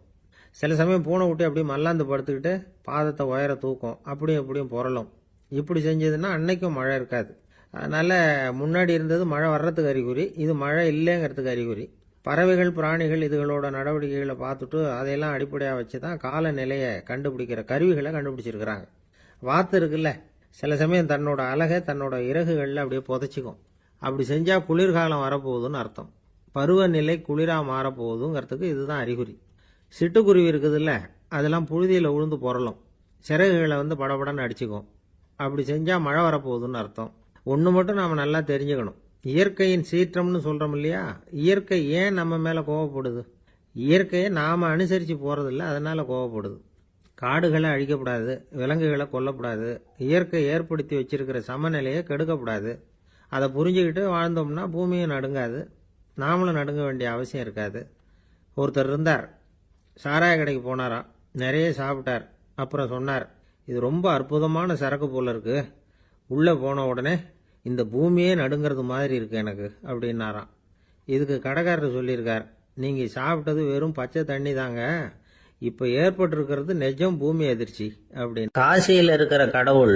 சில சமயம் பூனைக்குட்டி அப்படி மல்லாந்து படுத்துக்கிட்டு பாதத்தை உயர தூக்கும், அப்படியும் எப்படியும் புரளும். இப்படி செஞ்சதுன்னா அன்னைக்கும் மழை இருக்காது. அதனால முன்னாடி இருந்தது மழை வர்றதுக்கு அறிகுறி, இது மழை இல்லைங்கிறதுக்கு அறிகுறி. பறவைகள், பிராணிகள் இதுகளோட நடவடிக்கைகளை பார்த்துட்டு அதையெல்லாம் அடிப்படையாக வச்சு தான் காலநிலையை கண்டுபிடிக்கிற கருவிகளை கண்டுபிடிச்சிருக்கிறாங்க. வாத்து இருக்குல்ல, சில சமயம் தன்னோட அலகை தன்னோட இறகுகளில் அப்படியே புதைச்சிக்கும். அப்படி செஞ்சா குளிர்காலம் வரப்போகுதுன்னு அர்த்தம். பருவநிலை குளிரா மாறப்போகுதுங்கிறதுக்கு இதுதான் அறிகுறி. சிட்டுக்குருவி இருக்குதுல்ல, அதெல்லாம் புழுதியில் உழுந்து புரளும், சிறகுகளை வந்து படபடன்னு அடிச்சுக்கும். அப்படி செஞ்சா மழை வரப்போகுதுன்னு அர்த்தம். ஒன்று மட்டும் நாம் நல்லா தெரிஞ்சுக்கணும், இயற்கையின் சீற்றம்னு சொல்றோம் இல்லையா, இயற்கை ஏன் நம்ம மேல கோவப்படுது? இயற்கையை நாம அனுசரிச்சு போறதில்ல, அதனால கோவப்படுது. காடுகளை அழிக்கப்படாது, விலங்குகளை கொல்லப்படாது, இயற்கை ஏற்படுத்தி வச்சிருக்கிற சமநிலையை கெடுக்கப்படாது. அதை புரிஞ்சுக்கிட்டு வாழ்ந்தோம்னா பூமியும் நடுங்காது, நாமளும் நடுங்க வேண்டிய அவசியம் இருக்காது. ஒருத்தர் இருந்தார், சாராய கடைக்கு போனாராம், நிறைய சாப்பிட்டார். அப்புறம் சொன்னார், இது ரொம்ப அற்புதமான சரக்கு போல இருக்கு, உள்ள போன உடனே இந்த பூமியே நடுங்கிறது மாதிரி இருக்கு எனக்கு அப்படின்னாராம். இதுக்கு கடைக்காரர் சொல்லியிருக்கார், நீங்க சாப்பிட்டது வெறும் பச்சை தண்ணி தாங்க, இப்ப ஏற்பட்டிருக்கிறது நிஜம் பூமி அதிர்ச்சி அப்படின்னு. காசியில் இருக்கிற கடவுள்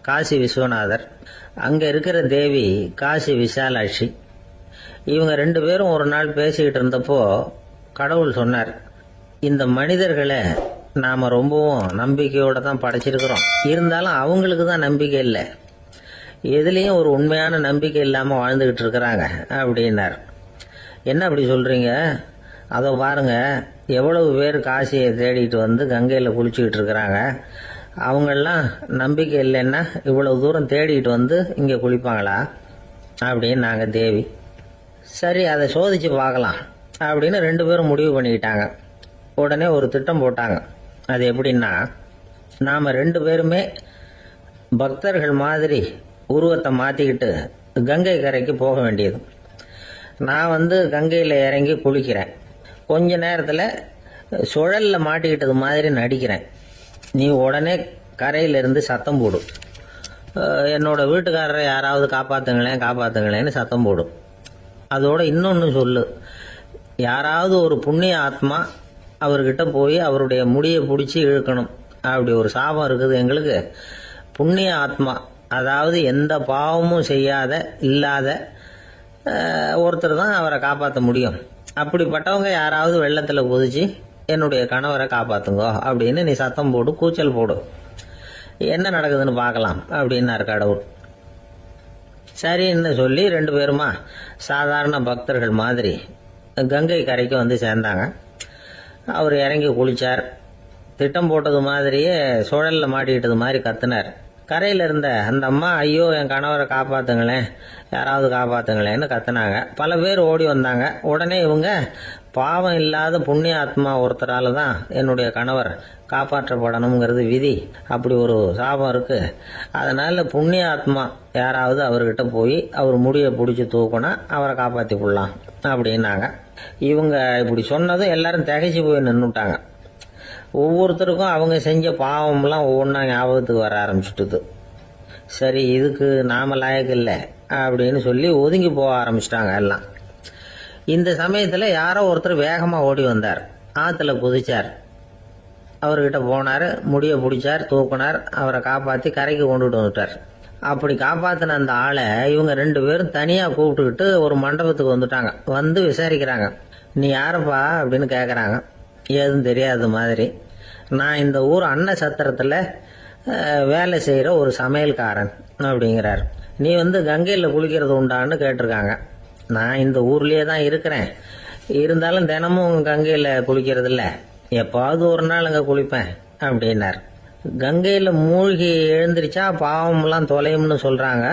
காசி விஸ்வநாதர், அங்க இருக்கிற தேவி காசி விசாலாட்சி. இவங்க 2 பேரும் ஒரு நாள் பேசிக்கிட்டு இருந்தப்போ கடவுள் சொன்னார், இந்த மனிதர்களை நாம ரொம்பவும் நம்பிக்கையோட தான் படைச்சிருக்கிறோம், இருந்தாலும் அவங்களுக்கு தான் நம்பிக்கை இல்லை, எதுலேயும் ஒரு உண்மையான நம்பிக்கை இல்லாமல் வாழ்ந்துகிட்டு இருக்கிறாங்க அப்படின்னார். என்ன அப்படி சொல்றீங்க? அதோ பாருங்க, எவ்வளவு பேர் காசியை தேடிட்டு வந்து கங்கையில் குளிச்சுக்கிட்டு இருக்கிறாங்க, அவங்கெல்லாம் நம்பிக்கை இல்லைன்னா இவ்வளவு தூரம் தேடிட்டு வந்து இங்கே குளிப்பாங்களா அப்படின்னு நாங்கள் தேவி. சரி, அதை சோதிச்சு பார்க்கலாம் அப்படின்னு 2 பேரும் முடிவு பண்ணிக்கிட்டாங்க. உடனே ஒரு திட்டம் போட்டாங்க. அது எப்படின்னா, நாம் 2 பேருமே பக்தர்கள் மாதிரி உருவத்தை மாற்றிக்கிட்டு கங்கை கரைக்கு போக வேண்டியது. நான் வந்து கங்கையில் இறங்கி குளிக்கிறேன், கொஞ்ச நேரத்தில் சுழலில் மாட்டிக்கிட்டது மாதிரி நடிக்கிறேன். நீ உடனே கரையிலிருந்து சத்தம் போடும், என்னோட வீட்டுக்காரரை யாராவது காப்பாற்றுங்களேன் காப்பாற்றுங்களேன்னு சத்தம் போடும். அதோட இன்னொன்று சொல்லு, யாராவது ஒரு புண்ணிய ஆத்மா அவர்கிட்ட போய் அவருடைய முடியை பிடிச்சி இழுக்கணும். அப்படி ஒரு சாபம் இருக்குது எங்களுக்கு. புண்ணிய ஆத்மா, அதாவது எந்த பாவமும் செய்யாத இல்லாத ஒருத்தர் தான் அவரை காப்பாற்ற முடியும். அப்படிப்பட்டவங்க யாராவது வெள்ளத்தில் குதிச்சு என்னுடைய கணவரை காப்பாத்துங்க அப்படின்னு நீ சத்தம் போடு, கூச்சல் போடு, என்ன நடக்குதுன்னு பார்க்கலாம் அப்படின்னாரு கடவுள். சரின்னு சொல்லி 2 பேருமா சாதாரண பக்தர்கள் மாதிரி கங்கை கரைக்கு வந்து சேர்ந்தாங்க. அவர் இறங்கி குளிச்சார். திட்டம் போட்டது மாதிரியே சுழலில் மாட்டிக்கிட்டது மாதிரி கத்துனார். கரையில் இருந்த அந்த அம்மா, ஐயோ என் கணவரை காப்பாத்துங்களேன், யாராவது காப்பாத்துங்களேன்னு கத்துனாங்க. பல பேர் ஓடி வந்தாங்க. உடனே இவங்க, பாவம் இல்லாத புண்ணிய ஆத்மா ஒருத்தரால தான் என்னுடைய கணவர் காப்பாற்றப்படணுங்கிறது விதி, அப்படி ஒரு சாபம் இருக்கு, அதனால புண்ணிய ஆத்மா யாராவது அவர்கிட்ட போய் அவர் முடியை பிடிச்சி தூக்கினா அவரை காப்பாற்றி கொள்ளலாம் அப்படின்னாங்க. இவங்க இப்படி சொன்னதும் எல்லாரும் திகைச்சு போய் நின்றுட்டாங்க. ஒவ்வொருத்தருக்கும் அவங்க செஞ்ச பாவம்லாம் ஒவ்வொன்றா ஞாபகத்துக்கு வர ஆரம்பிச்சுட்டுது. சரி, இதுக்கு நாம லாயக்கு இல்லை அப்படின்னு சொல்லி ஒதுங்கி போக ஆரம்பிச்சிட்டாங்க எல்லாம். இந்த சமயத்தில் யாரோ ஒருத்தர் வேகமாக ஓடி வந்தார். ஆற்றுல குதிச்சார். அவர்கிட்ட போனார், முடிய பிடிச்சார், தூக்குனார், அவரை காப்பாற்றி கரைக்கு கொண்டுட்டு வந்துட்டார். அப்படி காப்பாற்றின அந்த ஆளை இவங்க 2 பேரும் தனியாக கூப்பிட்டுக்கிட்டு ஒரு மண்டபத்துக்கு வந்துட்டாங்க. வந்து விசாரிக்கிறாங்க. நீ யாரப்பா அப்படின்னு கேட்குறாங்க. ஏதும் தெரியாத மாதிரி. நான் இந்த ஊர் அன்ன சத்திரத்தில் வேலை செய்கிற ஒரு சமையல்காரன் அப்படிங்கிறார். நீ வந்து கங்கையில் குளிக்கிறது உண்டான்னு கேட்டிருக்காங்க. நான் இந்த ஊர்லேயே தான் இருக்கிறேன், இருந்தாலும் தினமும் கங்கையில் குளிக்கிறது இல்லை, எப்பாவது ஒரு நாள் அங்கே குளிப்பேன் அப்படின்னார். கங்கையில் மூழ்கி எழுந்திரிச்சா பாவம்லாம் தொலையும்னு சொல்கிறாங்க.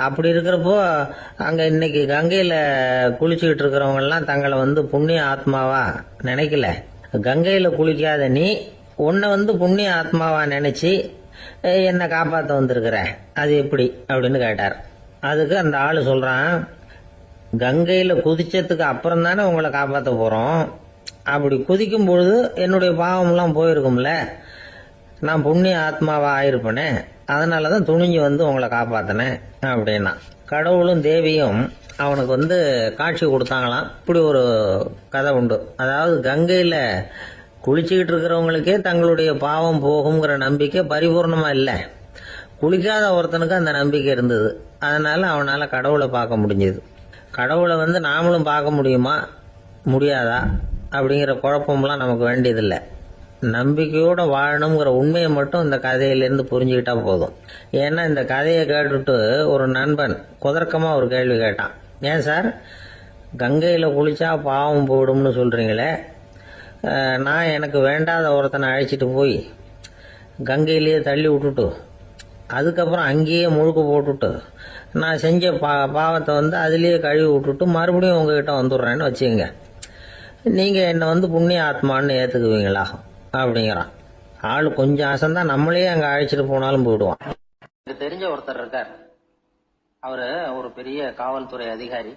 அப்படி இருக்கிறப்போ அங்கே இன்னைக்கு கங்கையில் குளிச்சுக்கிட்டு இருக்கிறவங்கெல்லாம் தங்களை வந்து புண்ணிய ஆத்மாவா நினைக்கல. கங்கையில் குளிக்காத நீ உன்னை வந்து புண்ணிய ஆத்மாவா நினைச்சு என்னை காப்பாற்ற வந்திருக்கிற, அது எப்படி அப்படின்னு கேட்டார். அதுக்கு அந்த ஆள் சொல்றான், கங்கையில் குதிச்சதுக்கு அப்புறம் தானே உங்களை காப்பாற்ற போறோம். அப்படி குதிக்கும் பொழுது என்னுடைய பாவம்லாம் போயிருக்கும்ல, நான் புண்ணிய ஆத்மாவா ஆயிருப்பேனே, அதனாலதான் துணிஞ்சு வந்து உங்களை காப்பாத்தினேன் அப்படின்னா. கடவுளும் தேவியும் அவனுக்கு வந்து காட்சி கொடுத்தாங்களாம். இப்படி ஒரு கதை உண்டு. அதாவது கங்கையில குளிச்சுக்கிட்டு இருக்கிறவங்களுக்கே தங்களுடைய பாவம் போகுங்கிற நம்பிக்கை பரிபூர்ணமா இல்லை. குளிக்காத ஒருத்தனுக்கு அந்த நம்பிக்கை இருந்தது. அதனால அவனால கடவுளை பார்க்க முடிஞ்சது. கடவுளை வந்து நாமளும் பார்க்க முடியுமா முடியாதா அப்படிங்கிற குழப்பம்லாம் நமக்கு வேண்டியதில்லை. நம்பிக்கையோட வாழணுங்கிற உண்மையை மட்டும் இந்த கதையிலேருந்து புரிஞ்சுக்கிட்டா போதும். ஏன்னா இந்த கதையை கேட்டுட்டு ஒரு நண்பன் குதர்க்கமா ஒரு கேள்வி கேட்டான். ஏன் சார், கங்கையில் குளிச்சா பாவம் போயிடும்னு சொல்றீங்களே, நான் எனக்கு வேண்டாத ஒருத்தனை அழைச்சிட்டு போய் கங்கையிலேயே தள்ளி விட்டுட்டு அதுக்கப்புறம் அங்கேயே முழுக்க போட்டுட்டு நான் செஞ்ச பாவத்தை வந்து அதுலேயே கழுவி விட்டுட்டு மறுபடியும் உங்ககிட்ட வந்துடுறேன்னு வச்சுக்கோங்க, நீங்கள் என்னை வந்து புண்ணிய ஆத்மான்னு ஏற்றுக்குவீங்களா அப்படிங்கிறான். ஆள் கொஞ்சம் ஆசைந்தான், நம்மளே அங்கே அழைச்சிட்டு போனாலும் போயிடுவான். எனக்கு தெரிஞ்ச ஒருத்தர் இருக்கார். அவரு ஒரு பெரிய காவல்துறை அதிகாரி,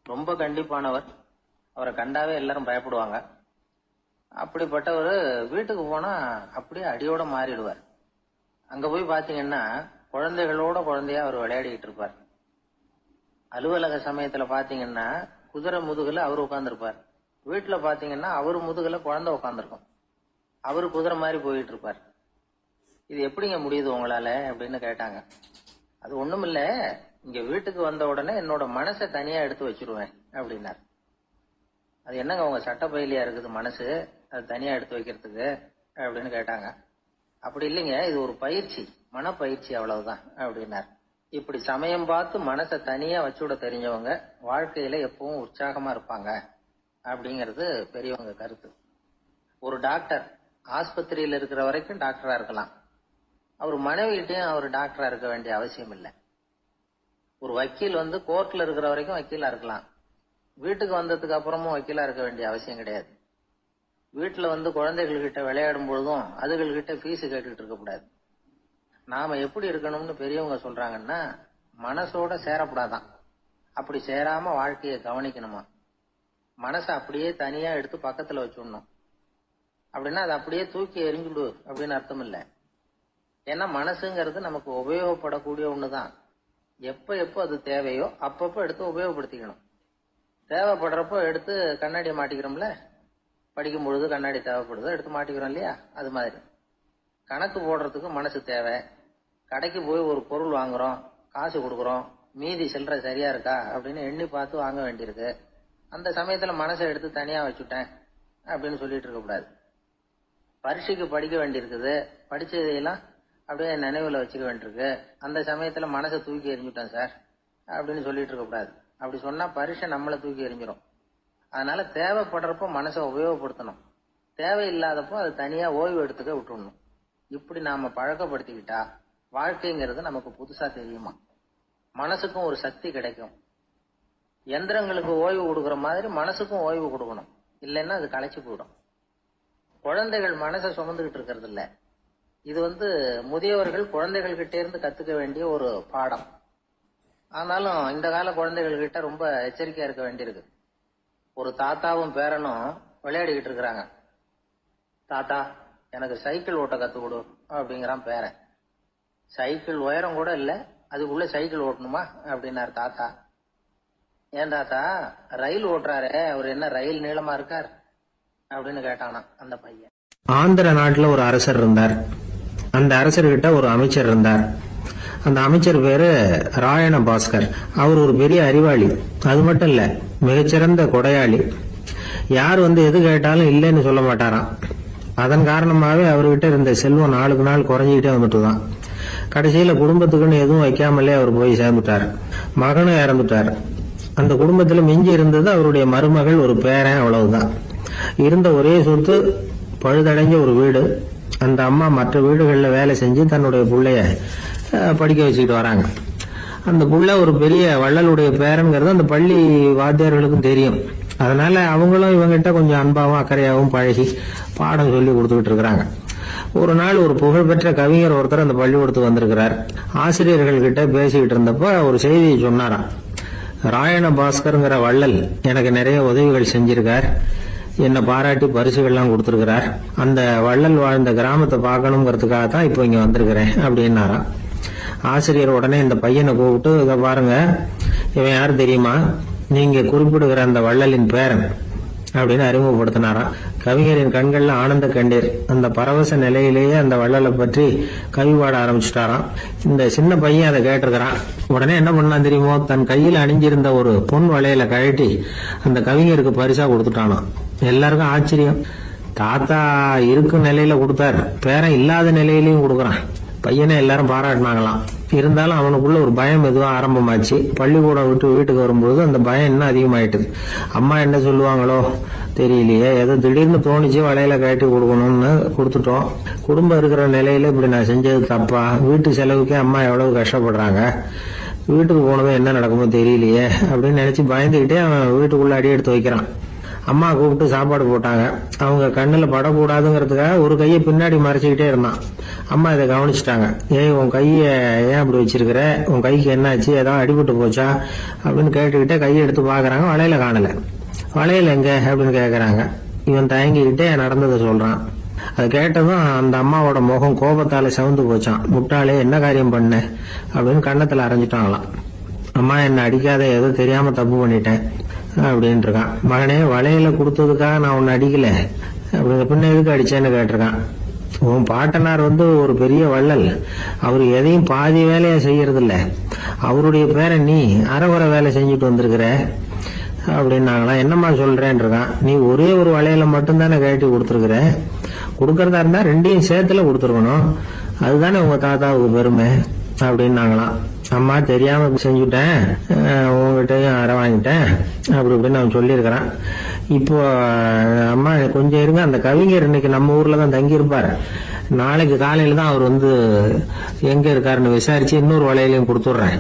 ரொம்ப கண்டிப்பானவர். அவரை கண்டாவே எல்லாரும் பயப்படுவாங்க. அப்படிப்பட்டவர் வீட்டுக்கு போனா அப்படியே அடியோட மாறிடுவார். அங்க போய் பாத்தீங்கன்னா குழந்தைகளோட குழந்தையா அவர் விளையாடிட்டு இருப்பார். அலுவலக சமயத்துல பாத்தீங்கன்னா குதிரை முதுகுல அவர் உட்கார்ந்துருப்பார். வீட்டுல பாத்தீங்கன்னா அவரு முதுகுல குழந்தை உட்காந்துருக்கும். அவரு குதிரை மாதிரி போயிட்டு இருப்பார். இது எப்படிங்க முடியுது உங்களால அப்படின்னு கேட்டாங்க. அது ஒண்ணுமில்ல, இங்க வீட்டுக்கு வந்த உடனே என்னோட மனசை தனியா எடுத்து வச்சிருவேன் அப்படின்னார். அது என்னங்க உங்க சட்டப்பயிலியா இருக்குது மனசு, அது தனியா எடுத்து வைக்கிறதுக்கு அப்படின்னு கேட்டாங்க. அப்படி இல்லைங்க, இது ஒரு பயிற்சி, மனப்பயிற்சி, அவ்வளவுதான் அப்படின்னார். இப்படி சமயம் பார்த்து மனசை தனியா வச்சுவிட தெரிஞ்சவங்க வாழ்க்கையில எப்பவும் உற்சாகமா இருப்பாங்க அப்படிங்கிறது பெரியவங்க கருத்து. ஒரு டாக்டர் ஆஸ்பத்திரியில் இருக்கிற வரைக்கும் டாக்டரா இருக்கலாம். அவர் மனைவிகிட்டையும் அவர் டாக்டரா இருக்க வேண்டிய அவசியம் இல்லை. ஒரு வக்கீல் வந்து கோர்ட்ல இருக்கிற வரைக்கும் வக்கீலா இருக்கலாம். வீட்டுக்கு வந்ததுக்கு அப்புறமும் வக்கீலா இருக்க வேண்டிய அவசியம் கிடையாது. வீட்டுல வந்து குழந்தைகள்கிட்ட விளையாடும் பொழுதும் அதுகள்கிட்ட ஃபீஸ் கேட்டுட்டு இருக்க கூடாது. நாம எப்படி இருக்கணும்னு பெரியவங்க சொல்றாங்கன்னா, மனசோட சேரக்கூடாதான். அப்படி சேராம வாழ்க்கையை கவனிக்கணுமா. மனசை அப்படியே தனியா எடுத்து பக்கத்துல வச்சுடணும். அப்படின்னா அதை அப்படியே தூக்கி எறிஞ்சுடு அப்படின்னு அர்த்தம் இல்லை. ஏன்னா மனசுங்கிறது நமக்கு உபயோகப்படக்கூடிய ஒண்ணுதான். எப்ப எப்போ அது தேவையோ அப்பப்போ எடுத்து உபயோகப்படுத்திக்கணும். தேவைப்படுறப்போ எடுத்து கண்ணாடியை மாட்டிக்கிறோம்ல, படிக்கும் பொழுது கண்ணாடி தேவைப்படுதோ எடுத்து மாட்டிக்கிறோம் இல்லையா, அது மாதிரி கணக்கு போடுறதுக்கு மனசு தேவை. கடைக்கு போய் ஒரு பொருள் வாங்குறோம், காசு கொடுக்குறோம், மீதி சில்லறை சரியா இருக்கா அப்படின்னு எண்ணி பார்த்து வாங்க வேண்டியிருக்கு. அந்த சமயத்துல மனசை எடுத்து தனியா வச்சுட்டேன் அப்படின்னு சொல்லிட்டு இருக்க கூடாது. பரீட்சைக்கு படிக்க வேண்டியிருக்குது, படிச்சதையெல்லாம் அப்படியே நினைவுல வச்சுக்க வேண்டியிருக்கு. அந்த சமயத்துல மனசை தூக்கி எறிஞ்சுட்டேன் சார் அப்படின்னு சொல்லிட்டு இருக்க கூடாது. அப்படி சொன்னா பரீட்சை நம்மளை தூக்கி எறிஞ்சிடும். அதனால தேவைப்படுறப்போ மனசை உபயோகப்படுத்தணும், தேவையில்லாதப்போ அது தனியா ஓய்வு எடுத்துக்க விட்டுடணும். இப்படி நாம பழக்கப்படுத்திக்கிட்டா வாழ்க்கைங்கிறது நமக்கு புதுசா தெரியுமா. மனசுக்கும் ஒரு சக்தி கிடைக்கும். எந்திரங்களுக்கு ஓய்வு கொடுக்கற மாதிரி மனசுக்கும் ஓய்வு கொடுக்கணும், இல்லைன்னா அது களைச்சு போயிடும். குழந்தைகள் மனசை சுமந்துகிட்டு இருக்கிறது இல்ல. இது வந்து முதியவர்கள் குழந்தைகள் கிட்டே இருந்து கத்துக்க வேண்டிய ஒரு பாடம். ஆனாலும் இந்த கால குழந்தைகள் கிட்ட ரொம்ப எச்சரிக்கையா இருக்க வேண்டியிருக்கு. ஒரு தாத்தாவும் பேரனும் விளையாடிக்கிட்டு இருக்கிறாங்க. தாத்தா, எனக்கு சைக்கிள் ஓட்ட கத்து கொடு அப்படிங்கிறான் பேரன். சைக்கிள் உயரம் கூட இல்ல, அதுக்குள்ள சைக்கிள் ஓட்டணுமா அப்படின்னாரு தாத்தா. ஏன் தாத்தா, ரயில் ஓட்டுறாரு, அவர் என்ன ரயில் நீளமா இருக்கார் அப்படின்னு கேட்டானா அந்த பையன். ஆந்திர நாட்டுல ஒரு அரசர் இருந்தார். அந்த அரசர்கிட்ட ஒரு அமைச்சர் இருந்தார். அந்த அமைச்சர் பேரு ராயண பாஸ்கர். அவர் ஒரு பெரிய அறிவாளி. அது மட்டும் இல்ல, மிகச்சிறந்த கொடையாளி. யார் எது கேட்டாலும் இல்லைன்னு சொல்ல மாட்டாராம். அதன் காரணமாவே அவர்கிட்ட இருந்த செல்வம் நாளுக்கு நாள் குறைஞ்சிக்கிட்டே வந்துட்டுதான். கடைசியில குடும்பத்துக்குன்னு எதுவும் வைக்காமலே அவர் போய் சேர்ந்துட்டார். மகனும் இறந்துட்டார். அந்த குடும்பத்துல மிஞ்சி இருந்தது அவருடைய மருமகள், ஒரு பேரன், அவ்வளவுதான். இருந்த ஒரே சொத்து பழுதடைஞ்ச ஒரு வீடு. அந்த அம்மா மற்ற வீடுகள்ல வேலை செஞ்சு தன்னுடைய பிள்ளைய படிக்க வச்சுக்கிட்டு வராங்க. அந்த புள்ள ஒரு பெரிய வள்ளலுடைய பேரன்கிறது அந்த பள்ளி வாத்தியார்களுக்கும் தெரியும். அதனால அவங்களும் இவங்கிட்ட கொஞ்சம் அன்பாவும் அக்கறையாவும் பழகி பாடம் சொல்லி கொடுத்துக்கிட்டு இருக்கிறாங்க. ஒரு நாள் ஒரு புகழ்பெற்ற கவிஞர் ஒருத்தர் அந்த பள்ளிக்கூடத்துக்கு வந்திருக்கிறார். ஆசிரியர்கள் கிட்ட பேசிக்கிட்டு இருந்தப்ப ஒரு செய்தியை சொன்னாராம். ராயண பாஸ்கர்ங்கிற வள்ளல் எனக்கு நிறைய உதவிகள் செஞ்சிருக்கார், என்னை பாராட்டி பரிசுகள்லாம் கொடுத்திருக்கிறார். அந்த வள்ளல் வாழ்ந்த கிராமத்தை பார்க்கணுங்கிறதுக்காக தான் இப்போ இங்க வந்திருக்கிறேன் அப்படின்னாராம். ஆசிரியர் உடனே இந்த பையனை கூப்பிட்டு, இதை பாருங்க, இவன் யாரு தெரியுமா, நீங்க குறிப்பிடுகிற அந்த வள்ளலின் பேரன் அப்படின்னு அறிமுகப்படுத்தினாராம். கவிஞரின் கண்கள்ல ஆனந்த கண்ணீர். அந்த பரவச நிலையிலேயே அந்த வள்ளலை பற்றி கவி பாட ஆரம்பிச்சுட்டாராம். இந்த சின்ன பையன் அதை கேட்டிருக்கிறான். உடனே என்ன பண்ணான் தெரியுமோ, தன் கையில் அணிஞ்சிருந்த ஒரு பொன் வளையல கழட்டி அந்த கவிஞருக்கு பரிசா கொடுத்துட்டானாம். எல்லாருக்கும் ஆச்சரியம். தாத்தா இருக்கும் நிலையில கொடுத்தார், பேரன் இல்லாத நிலையிலையும் கொடுக்கறான். பையனை எல்லாரும் பாராட்டினாங்களாம். இருந்தாலும் அவனுக்குள்ள ஒரு பயம் எதுவும் ஆரம்பமாச்சு. பள்ளிக்கூடம் விட்டு வீட்டுக்கு வரும்போது அந்த பயம் இன்னும் அதிகமாயிட்டுது. அம்மா என்ன சொல்லுவாங்களோ தெரியலையே, ஏதோ திடீர்னு தோணிச்சு வளையல கட்டி கொடுக்கணும்னு கொடுத்துட்டோம். குடும்பம் இருக்கிற நிலையில இப்படி நான் செஞ்சது தப்பா, வீட்டு செலவுக்கே அம்மா எவ்வளவு கஷ்டப்படுறாங்க, வீட்டுக்கு போனதும் என்ன நடக்குமோ தெரியலையே அப்படின்னு நினைச்சு பயந்துகிட்டே அவன் வீட்டுக்குள்ள அடி எடுத்து வைக்கிறான். அம்மா கூப்பிட்டு சாப்பாடு போட்டாங்க. அவங்க கண்ணுல படக்கூடாதுங்கிறதுக்காக ஒரு கையை பின்னாடி மறைச்சுக்கிட்டே இருந்தான். அம்மா இதை கவனிச்சுட்டாங்க. உன் கைய ஏன் அப்படி வச்சிருக்கிற, உன் கைக்கு என்னாச்சு, ஏதாவது அடிபட்டு போச்சா அப்படின்னு கேட்டுக்கிட்டே கையை எடுத்து பாக்குறாங்க. வளையல காணல. வளையல் எங்க அப்படின்னு கேக்குறாங்க. இவன் தயங்கிக்கிட்டே நடந்ததை சொல்றான். அதை கேட்டதும் அந்த அம்மாவோட முகம் கோபத்தால சவுந்து போச்சான். முட்டாளே, என்ன காரியம் பண்ண அப்படின்னு கன்னத்துல அரைஞ்சிட்டாங்களாம். அம்மா, என்ன அடிக்காத, ஏதோ தெரியாம தப்பு பண்ணிட்டேன் அப்படின்னு இருக்கான். மகனே, வளையல கொடுத்ததுக்காக நான் உன்னை அடிக்கல, அப்படிங்க பின்ன எதுக்கு அடிச்சேன்னு கேட்டிருக்கான். உன் பாட்டனார் ஒரு பெரிய வள்ளல், அவரு எதையும் பாதி வேலையா செய்யறது இல்ல, அவருடைய பேரை நீ அரைகுறை வேலை செஞ்சுட்டு வந்திருக்கிற அப்படின்னாங்களாம். என்னம்மா சொல்றேன்னு இருக்கான். நீ ஒரே ஒரு வளையல மட்டும்தானே கட்டி கொடுத்துருக்குற, கொடுக்கறதா இருந்தா ரெண்டையும் சேர்த்துல கொடுத்துருக்கணும், அதுதானே உங்க தாத்தாவுக்கு பெருமை அப்படின்னாங்களாம். அம்மா, தெரியாம செஞ்சுட்டேன், உங்ககிட்டயும் அரை வாங்கிட்டேன் அப்படி இப்படின்னு அவன் சொல்லியிருக்கிறான். இப்போ அம்மா கொஞ்சம் இருங்க, அந்த கவிஞர் இன்னைக்கு நம்ம ஊர்ல தான் தங்கி இருப்பாரு, நாளைக்கு காலையில தான் அவர் எங்க இருக்காருன்னு விசாரிச்சு இன்னொரு வளையலையும் கொடுத்துடுறேன்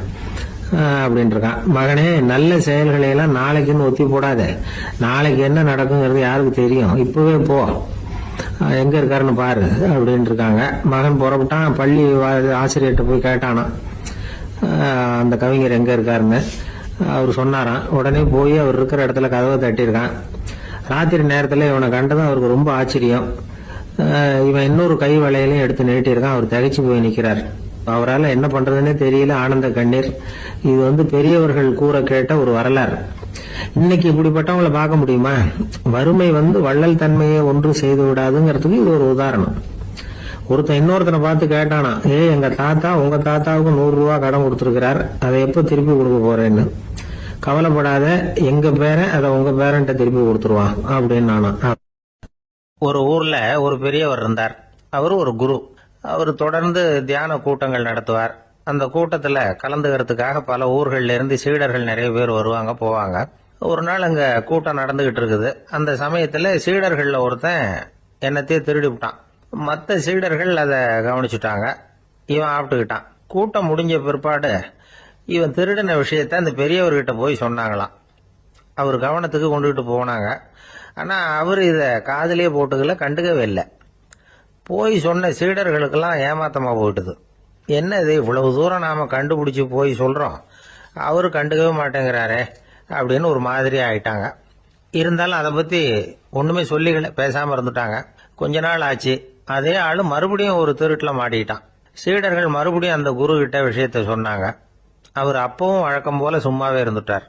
அப்படின்னு இருக்கான். மகனே, நல்ல செயல்களை எல்லாம் நாளைக்குன்னு ஒத்தி போடாத, நாளைக்கு என்ன நடக்குங்கிறது யாருக்கு தெரியும், இப்பவே போ, எங்க இருக்காருன்னு பாரு அப்படின்னு இருக்காங்க. மகன் புறப்பட்டான். பள்ளி ஆசிரியர்கிட்ட போய் கேட்டானா அந்த கவிஞர் எங்க இருக்காருன்னு. அவர் சொன்னாராம். உடனே போய் அவர் இருக்கிற இடத்துல கதவை தட்டியிருக்கான். ராத்திரி நேரத்துல இவனை கண்டதும் அவருக்கு ரொம்ப ஆச்சரியம். இவன் இன்னொரு கை வளையலையும் எடுத்து நீட்டியிருக்கான். அவர் திகைச்சு போய் நிக்கிறார். அவரால் என்ன பண்றதுன்னே தெரியல, ஆனந்த கண்ணீர். இது பெரியவர்கள் கூற கேட்ட ஒரு வரலாறு. இன்னைக்கு இப்படிப்பட்டவங்களை பார்க்க முடியுமா? வறுமை வள்ளல் தன்மையை ஒன்று செய்து விடாதுங்கிறதுக்கு இது ஒரு உதாரணம். ஒருத்தன் இன்னொருத்தனை பார்த்து கேட்டானா, எங்க தாத்தா உங்க தாத்தாவுக்கு 100 ரூபாய் கடன் கொடுத்திருக்கிறார், அதை எப்ப திருப்பி கொடுக்க போறேன்னு. கவலைப்படாத, எங்க பேரன் அதை உங்க பேரன்ட்ட திருப்பி கொடுத்துருவான் அப்படின்னு நானா. ஒரு ஊர்ல ஒரு பெரியவர் இருந்தார். அவர் ஒரு குரு. அவர் தொடர்ந்து தியான கூட்டங்கள் நடத்துவார். அந்த கூட்டத்துல கலந்துக்கிறதுக்காக பல ஊர்கள்ல இருந்து சீடர்கள் நிறைய பேர் வருவாங்க போவாங்க. ஒரு நாள் அங்க கூட்டம் நடந்துகிட்டு இருக்குது. அந்த சமயத்துல சீடர்கள்ல ஒருத்தன் என்னத்தையே திருடி விட்டான். மற்ற சீடர்கள் அதை கவனிச்சுட்டாங்க. இவன் ஆப்பிட்டுக்கிட்டான். கூட்டம் முடிஞ்ச பிற்பாடு இவன் திருடின விஷயத்த அந்த பெரியவர்கிட்ட போய் சொன்னாங்களாம். அவர் கவனத்துக்கு கொண்டுகிட்டு போனாங்க. ஆனா அவர் இத காதிலே போட்டுக்கல, கண்டுக்கவே இல்லை. போய் சொன்ன சீடர்களுக்கெல்லாம் ஏமாத்தமா போயிட்டுது. என்ன இது, இவ்வளவு தூரம் நாம கண்டுபிடிச்சு போய் சொல்றோம், அவரு கண்டுக்கவே மாட்டேங்கிறாரே அப்படின்னு ஒரு மாதிரி ஆயிட்டாங்க. இருந்தாலும் அதை பத்தி ஒண்ணுமே சொல்லிக்கல, பேசாம இருந்துட்டாங்க. கொஞ்ச நாள் ஆச்சு. அதே ஆளு மறுபடியும் ஒரு திருட்டுல மாட்டிக்கிட்டான். சீடர்கள் மறுபடியும் அந்த குரு கிட்ட விஷயத்த சொன்னாங்க. அவர் அப்பவும் வழக்கம் போல சும்மாவே இருந்துட்டார்.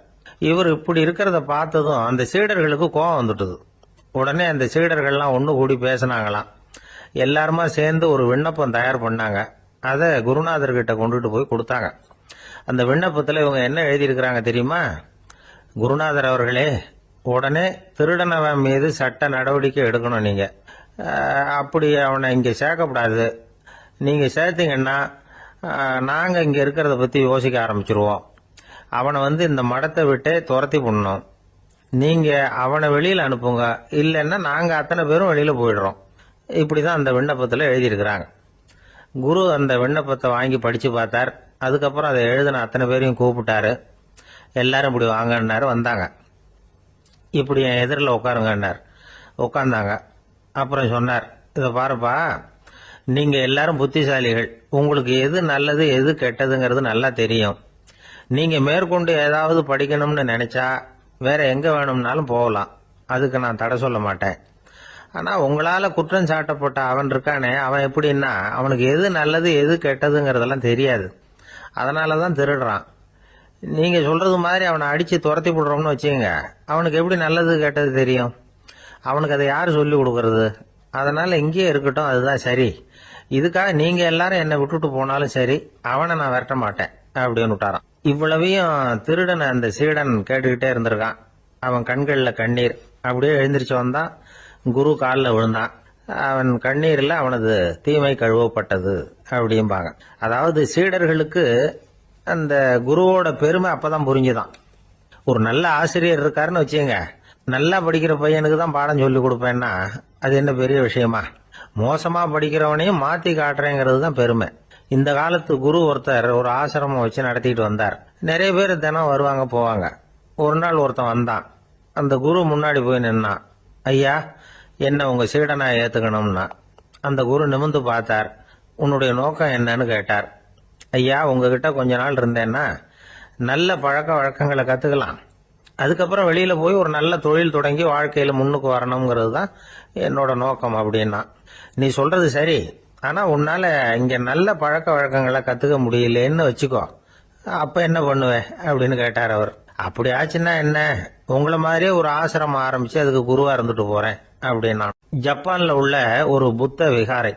இவர் இப்படி இருக்கிறத பார்த்ததும் அந்த சீடர்களுக்கு கோபம் வந்துட்டுது. உடனே அந்த சீடர்கள்லாம் ஒண்ணு கூடி பேசினாங்களாம். எல்லாருமா சேர்ந்து ஒரு விண்ணப்பம் தயார் பண்ணாங்க. அதை குருநாதர்கிட்ட கொண்டுட்டு போய் கொடுத்தாங்க. அந்த விண்ணப்பத்துல இவங்க என்ன எழுதியிருக்கிறாங்க தெரியுமா? குருநாதர் அவர்களே, உடனே திருடனவன் மீது சட்ட நடவடிக்கை எடுக்கணும். நீங்க அப்படி அவனை இங்க சேர்க்கப்படாது. நீங்க சேர்த்தீங்கன்னா நாங்க இங்க இருக்கிறத பத்தி யோசிக்க ஆரம்பிச்சிருவோம். அவனை இந்த மடத்தை விட்டே துரத்தி பண்ணணும். நீங்க அவனை வெளியில அனுப்புங்க, இல்லைன்னா நாங்க அத்தனை பேரும் வெளியில போயிடுறோம். இப்படிதான் அந்த விண்ணப்பத்துல எழுதியிருக்கிறாங்க. குரு அந்த விண்ணப்பத்தை வாங்கி படிச்சு பார்த்தார். அதுக்கப்புறம் அதை எழுதின அத்தனை பேரையும் கூப்பிட்டாரு. எல்லாரும் இப்படி வாங்கன்னாரு. வந்தாங்க. இப்படி என் எதிரில் உட்காருங்கன்னார். உட்கார்ந்தாங்க. அப்புறம் சொன்னார், இதை பாருப்பா, நீங்க எல்லாரும் புத்திசாலிகள். உங்களுக்கு எது நல்லது எது கெட்டதுங்கிறது நல்லா தெரியும். நீங்க மேற்கொண்டு ஏதாவது படிக்கணும்னு நினைச்சா வேற எங்க வேணும்னாலும் போகலாம். அதுக்கு நான் தடை சொல்ல மாட்டேன். ஆனா உங்களால குற்றம் சாட்டப்பட்ட அவன் இருக்கானே, அவன் எப்படின்னா அவனுக்கு எது நல்லது எது கெட்டதுங்கிறதெல்லாம் தெரியாது. அதனாலதான் திருடுறான். நீங்க சொல்றது மாதிரி அவனை அடிச்சு துரத்தி விடுறோம்னு வச்சுங்க, அவனுக்கு எப்படி நல்லது கெட்டது தெரியும்? அவனுக்கு அதை யாரு சொல்லி கொடுக்கறது? அதனால இங்கேயே இருக்கட்டும், அதுதான் சரி. இதுக்காக நீங்க எல்லாரும் என்னை விட்டுட்டு போனாலும் சரி, அவனை நான் விரட்ட மாட்டேன் அப்படின்னு விட்டாரான். இவ்வளவையும் திருடனை அந்த சீடன் கேட்டுக்கிட்டே இருந்திருக்கான். அவன் கண்கள்ல கண்ணீர். அப்படியே எழுந்திரிச்சு வந்தான். குரு காலில் விழுந்தான். அவன் கண்ணீர்ல அவனது தீமை கழுவப்பட்டது அப்படிம்பாங்க. அதாவது சீடர்களுக்கு அந்த குருவோட பெருமை அப்பதான் புரிஞ்சுதான். ஒரு நல்ல ஆசிரியர் இருக்காருன்னு வச்சுங்க, நல்லா படிக்கிற பையனுக்கு தான் பாடம் சொல்லி கொடுப்பேன்னா அது என்ன பெரிய விஷயமா? மோசமா படிக்கிறவனையும் மாத்தி காட்டுறேங்கிறது தான் பெருமை. இந்த காலத்து குரு ஒருத்தர் ஒரு ஆசிரமம் வச்சு நடத்திட்டு வந்தார். நிறைய பேர் தினம் வருவாங்க போவாங்க. ஒரு நாள் ஒருத்தன் வந்தான். அந்த குரு முன்னாடி போய் நின்னான். ஐயா, என்ன உங்க சீடனா ஏத்துக்கணும்னா. அந்த குரு நிமிர்ந்து பார்த்தார். உன்னுடைய நோக்கம் என்னன்னு கேட்டார். ஐயா, உங்ககிட்ட கொஞ்ச நாள் இருந்தேன்னா நல்ல பழக்க வழக்கங்களை கத்துக்கலாம். அதுக்கப்புறம் வெளியில போய் ஒரு நல்ல தொழில் தொடங்கி வாழ்க்கையில முன்னுக்கு வரணுங்கிறது தான் என்னோட நோக்கம் அப்படின்னா. நீ சொல்றது சரி, ஆனா உன்னால இங்க நல்ல பழக்க வழக்கங்களை கத்துக்க முடியலன்னு வச்சுக்கோ, அப்ப என்ன பண்ணுவேன் அப்படின்னு கேட்டார் அவர். அப்படி ஆச்சுன்னா என்ன, உங்களை மாதிரியே ஒரு ஆசிரமம் ஆரம்பிச்சு அதுக்கு குருவா இருந்துட்டு போறேன் அப்படின்னா. ஜப்பான்ல உள்ள ஒரு புத்த விகாரை,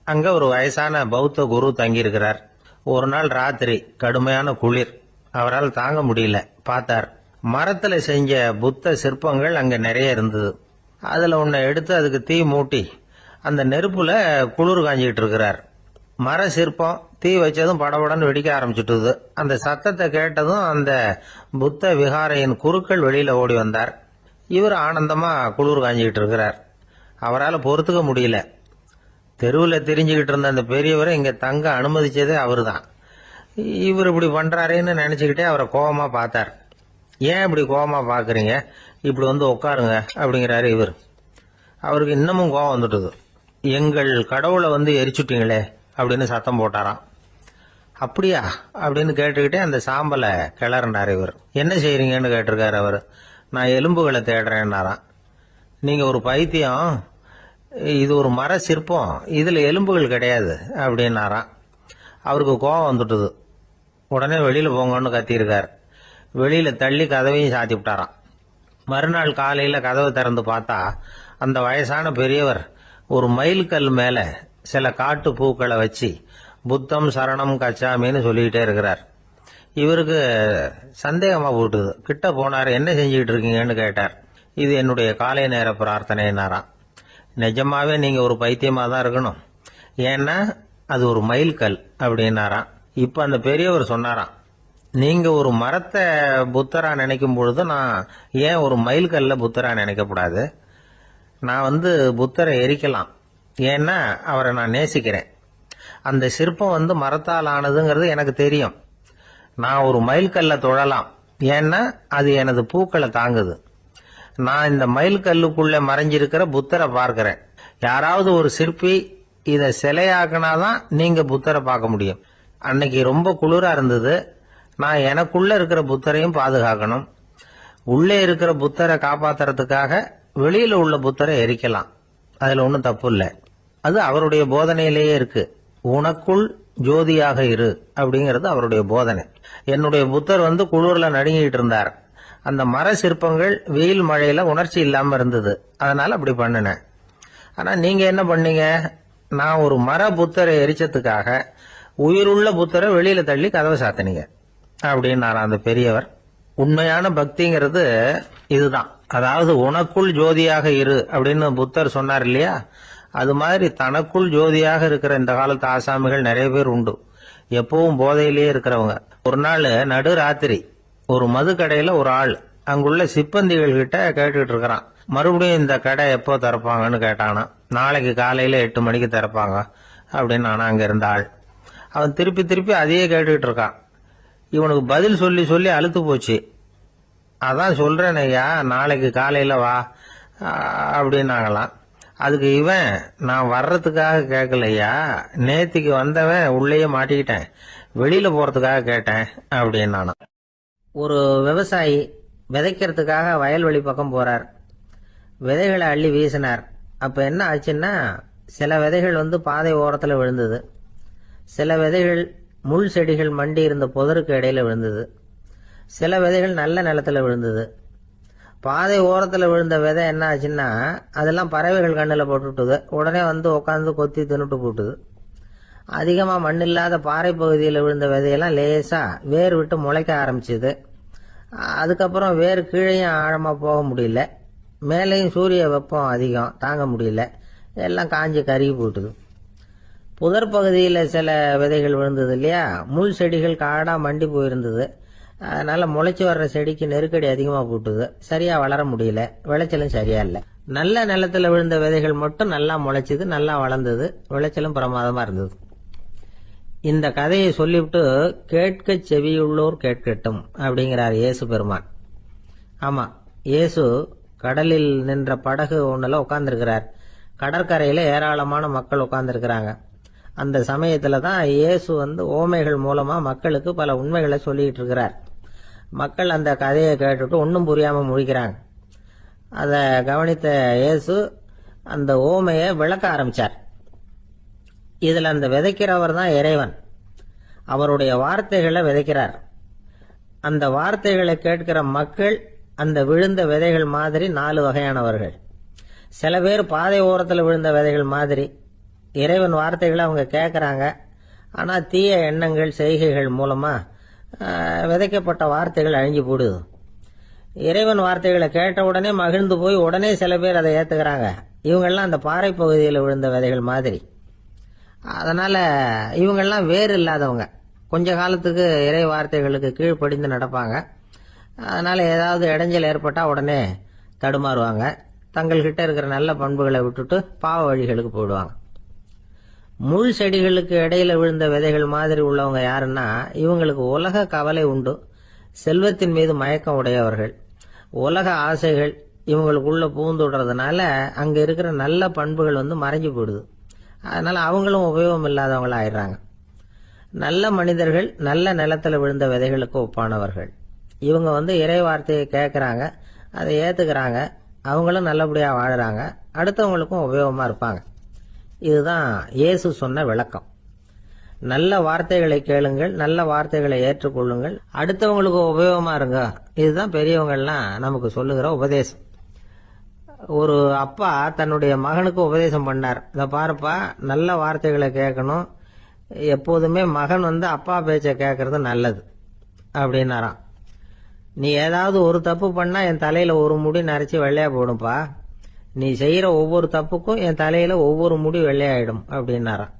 அங்க ஒரு வயசான பௌத்த குரு தங்கி இருக்கிறார். ஒரு நாள் ராத்திரி கடுமையான குளிர். அவரால் தாங்க முடியல. பார்த்தார், மரத்துல செஞ்ச புத்த சிற்பங்கள் அங்க நிறைய இருந்தது. அதுல ஒன்ன எடுத்து அதுக்கு தீ மூட்டி அந்த நெருப்புல குளிர் காஞ்சிட்டு இருக்கிறார். மர சிற்பம் தீ வச்சதும் படபடன்னு வெடிக்க ஆரம்பிச்சுட்டுது. அந்த சத்தத்தை கேட்டதும் அந்த புத்த விகாரையின் குருக்கள் வெளியில ஓடி வந்தார். இவர் ஆனந்தமா குளிர் காஞ்சிக்கிட்டு இருக்கிறார். அவரால் பொறுத்துக்க முடியல. தெருவில் தெரிஞ்சுக்கிட்டு இருந்த அந்த பெரியவரை இங்க தங்க அனுமதிச்சதே அவரு தான். இவர் இப்படி பண்றாருன்னு நினைச்சுக்கிட்டே அவரை கோபமா பார்த்தார். ஏன் இப்படி கோபமா பாக்குறீங்க, இப்படி உட்காருங்க அப்படிங்கிறாரு இவர். அவருக்கு இன்னமும் கோபம் வந்துட்டுது. எங்கள் கடவுளை எரிச்சுட்டீங்களே அப்படின்னு சத்தம் போட்டாராம். அப்படியா அப்படின்னு கேட்டுக்கிட்டே அந்த சாம்பலை கிளறினார் இவர். என்ன செய்யறீங்கன்னு கேட்டிருக்காரு அவர். நான் எலும்புகளை தேடுறேன்னாராம். நீங்க ஒரு பைத்தியம், இது ஒரு மர சிற்பம், இதுல எலும்புகள் கிடையாது அப்படின்னாராம். அவருக்கு கோபம் வந்துட்டுது. உடனே வெளியில போங்கன்னு கத்தியிருக்காரு. வெளியில தள்ளி கதவையும் சாத்தி விட்டாராம். மறுநாள் காலையில கதவை திறந்து பார்த்தா அந்த வயசான பெரியவர் ஒரு மைல்கல் மேல சில காட்டு பூக்களை வச்சு புத்தம் சரணம் கச்சாமின்னு சொல்லிக்கிட்டே இருக்கிறார். இவருக்கு சந்தேகமா போட்டுது. கிட்ட போனார். என்ன செஞ்சுக்கிட்டு இருக்கீங்கன்னு கேட்டார். இது என்னுடைய காலை நேர பிரார்த்தனைனாராம். நிஜமாவே நீங்க ஒரு பைத்தியமா தான் இருக்கணும், ஏன்னா அது ஒரு மைல்கல் அப்படின்னாராம். இப்ப அந்த பெரியவர் சொன்னாராம், நீங்க ஒரு மரத்தை புத்தரா நினைக்கும் பொழுது நான் ஏன் ஒரு மைல்கல்ல புத்தரா நினைக்கக்கூடாது? நான் புத்தரை எரிக்கலாம், ஏன்னா அவரை நான் நேசிக்கிறேன். அந்த சிற்பம் மரத்தால் ஆனதுங்கிறது எனக்கு தெரியும். நான் ஒரு மைல்கல்ல தொழலாம், ஏன்னா அது எனது பூக்களை தாங்குது. நான் இந்த மைல்கல்லுக்குள்ள மறைஞ்சிருக்கிற புத்தரை பார்க்கிறேன். யாராவது ஒரு சிற்பி இதை சிலையாக்குனாதான் நீங்க புத்தரை பார்க்க முடியும். அன்னைக்கு ரொம்ப குளிரா இருந்தது. நான் எனக்குள்ள இருக்கிற புத்தரையும் பாதுகாக்கணும். உள்ளே இருக்கிற புத்தரை காப்பாத்துறதுக்காக வெளியில உள்ள புத்தரை எரிக்கலாம், அதுல ஒன்றும் தப்பு இல்லை. அது அவருடைய போதனையிலேயே இருக்கு. உனக்குள் ஜோதியாக இரு அப்படிங்கிறது அவருடைய போதனை. என்னுடைய புத்தர் குளிர்ல நடுங்கிட்டு இருந்தார். அந்த மர சிற்பங்கள் வெயில் மழையில உணர்ச்சி இல்லாம இருந்தது, அதனால அப்படி பண்ணினேன். ஆனா நீங்க என்ன பண்ணீங்க? நான் ஒரு மர புத்தரை எரிச்சதுக்காக உயிருள்ள புத்தரை வெளியில தள்ளி கதவை சாத்தினீங்க அப்படின்னாரு அந்த பெரியவர். உண்மையான பக்திங்கிறது இதுதான். அதாவது உனக்குள் ஜோதியாக இரு அப்படின்னு புத்தர் சொன்னார் இல்லையா, அது மாதிரி தனக்குள் ஜோதியாக இருக்கிற இந்த காலத்து ஆசாமிகள் நிறைய பேர் உண்டு. எப்பவும் போதையிலேயே இருக்கிறவங்க. ஒரு நாள் நடு ராத்திரி ஒரு மது கடையில ஒரு ஆள் அங்குள்ள சிப்பந்திகள் கிட்ட கேட்டுட்டு இருக்கிறான். மறுபடியும் இந்த கடை எப்போ திறப்பாங்கன்னு கேட்டானா. நாளைக்கு காலையில 8 மணிக்கு திறப்பாங்க அப்படின்னு நானா அங்க இருந்த ஆள். அவன் திருப்பி திருப்பி அதையே கேட்டுக்கிட்டு இருக்கான். இவனுக்கு பதில் சொல்லி சொல்லி அழுத்து போச்சு. அதான் சொல்றேன் ஐயா, நாளைக்கு காலையில வா அப்படின்னாங்களாம். அதுக்கு இவன், நான் வர்றதுக்காக கேட்கலையா, நேத்திக்கு வந்தவன் உள்ளேயே மாட்டிக்கிட்டேன், வெளியில போறதுக்காக கேட்டேன் அப்படின்னானா. ஒரு விவசாயி விதைக்கிறதுக்காக வயல்வெளி பக்கம் போறார். விதைகளை அள்ளி வீசினார். அப்ப என்ன ஆச்சுன்னா, சில விதைகள் பாதை ஓரத்துல விழுந்தது, சில விதைகள் முள் செடிகள் மண்டி இருந்த புதருக்கு இடையில விழுந்தது, சில விதைகள் நல்ல நிலத்துல விழுந்தது. பாதை ஓரத்துல விழுந்த விதை என்ன ஆச்சுன்னா, அதெல்லாம் பறவைகள் கண்ணில் போட்டுட்டுது. உடனே உட்காந்து கொத்தி தின்னுட்டு போட்டுது. அதிகமா மண் இல்லாத பாறை பகுதியில் விழுந்த விதையெல்லாம் லேசா வேர் விட்டு முளைக்க ஆரம்பிச்சுது. அதுக்கப்புறம் வேர் கீழேயும் ஆழமா போக முடியல, மேலேயும் சூரிய வெப்பம் அதிகம் தாங்க முடியல, எல்லாம் காஞ்சி கருகி போட்டுது. புதர் பகுதியில் சில விதைகள் விழுந்தது இல்லையா, முள் செடிகள் காடா மண்டி போயிருந்தது. அதனால முளைச்சி வர்ற செடிக்கு நெருக்கடி அதிகமா போட்டுது, சரியா வளர முடியல, விளைச்சலும் சரியா இல்லை. நல்ல நிலத்துல விழுந்த விதைகள் மட்டும் நல்லா முளைச்சது, நல்லா வளர்ந்தது, விளைச்சலும் பிரமாதமா இருந்தது. இந்த கதையை சொல்லிவிட்டு கேட்க செவியுள்ளோர் கேட்கட்டும் அப்படிங்கிறார் இயேசு பெருமான். ஆமா, இயேசு கடலில் நின்ற படகு ஒண்ணுல உட்கார்ந்துருக்கிறார். கடற்கரையில ஏராளமான மக்கள் உட்கார்ந்துருக்கிறாங்க. அந்த சமயத்துல தான் இயேசு ஓமைகள் மூலமா மக்களுக்கு பல உண்மைகளை சொல்லிட்டு இருக்கிறார். மக்கள் அந்த கதையை கேட்டுட்டு ஒன்னும் புரியாம முழிக்கிறாங்க. அத கவனித்த இயேசு அந்த ஓமையை விளக்க ஆரம்பிச்சார். இதுல அந்த விதைக்கிறவர் தான் இறைவன். அவருடைய வார்த்தைகளை விதைக்கிறார். அந்த வார்த்தைகளை கேட்கிற மக்கள் அந்த விழுந்த விதைகள் மாதிரி 4 வகையானவர்கள். சில பேர் பாதை ஓரத்தில் விழுந்த விதைகள் மாதிரி. இறைவன் வார்த்தைகளை அவங்க கேட்கறாங்க, ஆனா தீய எண்ணங்கள் செய்கைகள் மூலமா விதைக்கப்பட்ட வார்த்தைகள் அழிஞ்சு போடுது. இறைவன் வார்த்தைகளை கேட்ட உடனே மகிழ்ந்து போய் உடனே சில பேர் அதை ஏத்துக்கிறாங்க. இவங்கெல்லாம் அந்த பாறை பகுதியில் விழுந்த விதைகள் மாதிரி. அதனால இவங்கெல்லாம் வேறு இல்லாதவங்க. கொஞ்ச காலத்துக்கு இறை வார்த்தைகளுக்கு கீழ்ப்படிந்து நடப்பாங்க. அதனால ஏதாவது இடைஞ்சல் ஏற்பட்டா உடனே தடுமாறுவாங்க. தங்கள்கிட்ட இருக்கிற நல்ல பண்புகளை விட்டுட்டு பாவ வழிகளுக்கு போயிடுவாங்க. முள் செடிகளுக்கு இடையில விழுந்த விதைகள் மாதிரி உள்ளவங்க யாருன்னா, இவங்களுக்கு உலக கவலை உண்டு, செல்வத்தின் மீது மயக்கம் உடையவர்கள். உலக ஆசைகள் இவங்களுக்குள்ள பூந்துடுறதுனால அங்க இருக்கிற நல்ல பண்புகள் மறைஞ்சு போயிடுது. அதனால அவங்களும் உபயோகம் இல்லாதவங்களா ஆயிடுறாங்க. நல்ல மனிதர்கள் நல்ல நிலத்துல விழுந்த விதைகளுக்கு ஒப்பானவர்கள். இவங்க இறை வார்த்தையை கேட்கறாங்க, அதை ஏத்துக்கிறாங்க, அவங்களும் நல்லபடியா வாழறாங்க, அடுத்தவங்களுக்கும் உபயோகமா இருப்பாங்க. இதுதான் இயேசு சொன்ன விளக்கம். நல்ல வார்த்தைகளை கேளுங்கள், நல்ல வார்த்தைகளை ஏற்றுக்கொள்ளுங்கள், அடுத்தவங்களுக்கு உபயோகமா இருங்க. இதுதான் பெரியவங்கள்லாம் நமக்கு சொல்லுகிற உபதேசம். ஒரு அப்பா தன்னுடைய மகனுக்கு உபதேசம் பண்ணார். இத பாருப்பா, நல்ல வார்த்தைகளை கேட்கணும், எப்போதுமே மகன் அப்பா பேச்ச கேட்கறது நல்லது அப்படின்னாராம். நீ ஏதாவது ஒரு தப்பு பண்ணா என் தலையில ஒரு முடி நரைச்சி வெள்ளையா போடும்பா, நீ செய்யற ஒவ்வொரு தப்புக்கும் என் தலையில ஒவ்வொரு முடி வெள்ளையாயிடும் அப்படின்னாராம்.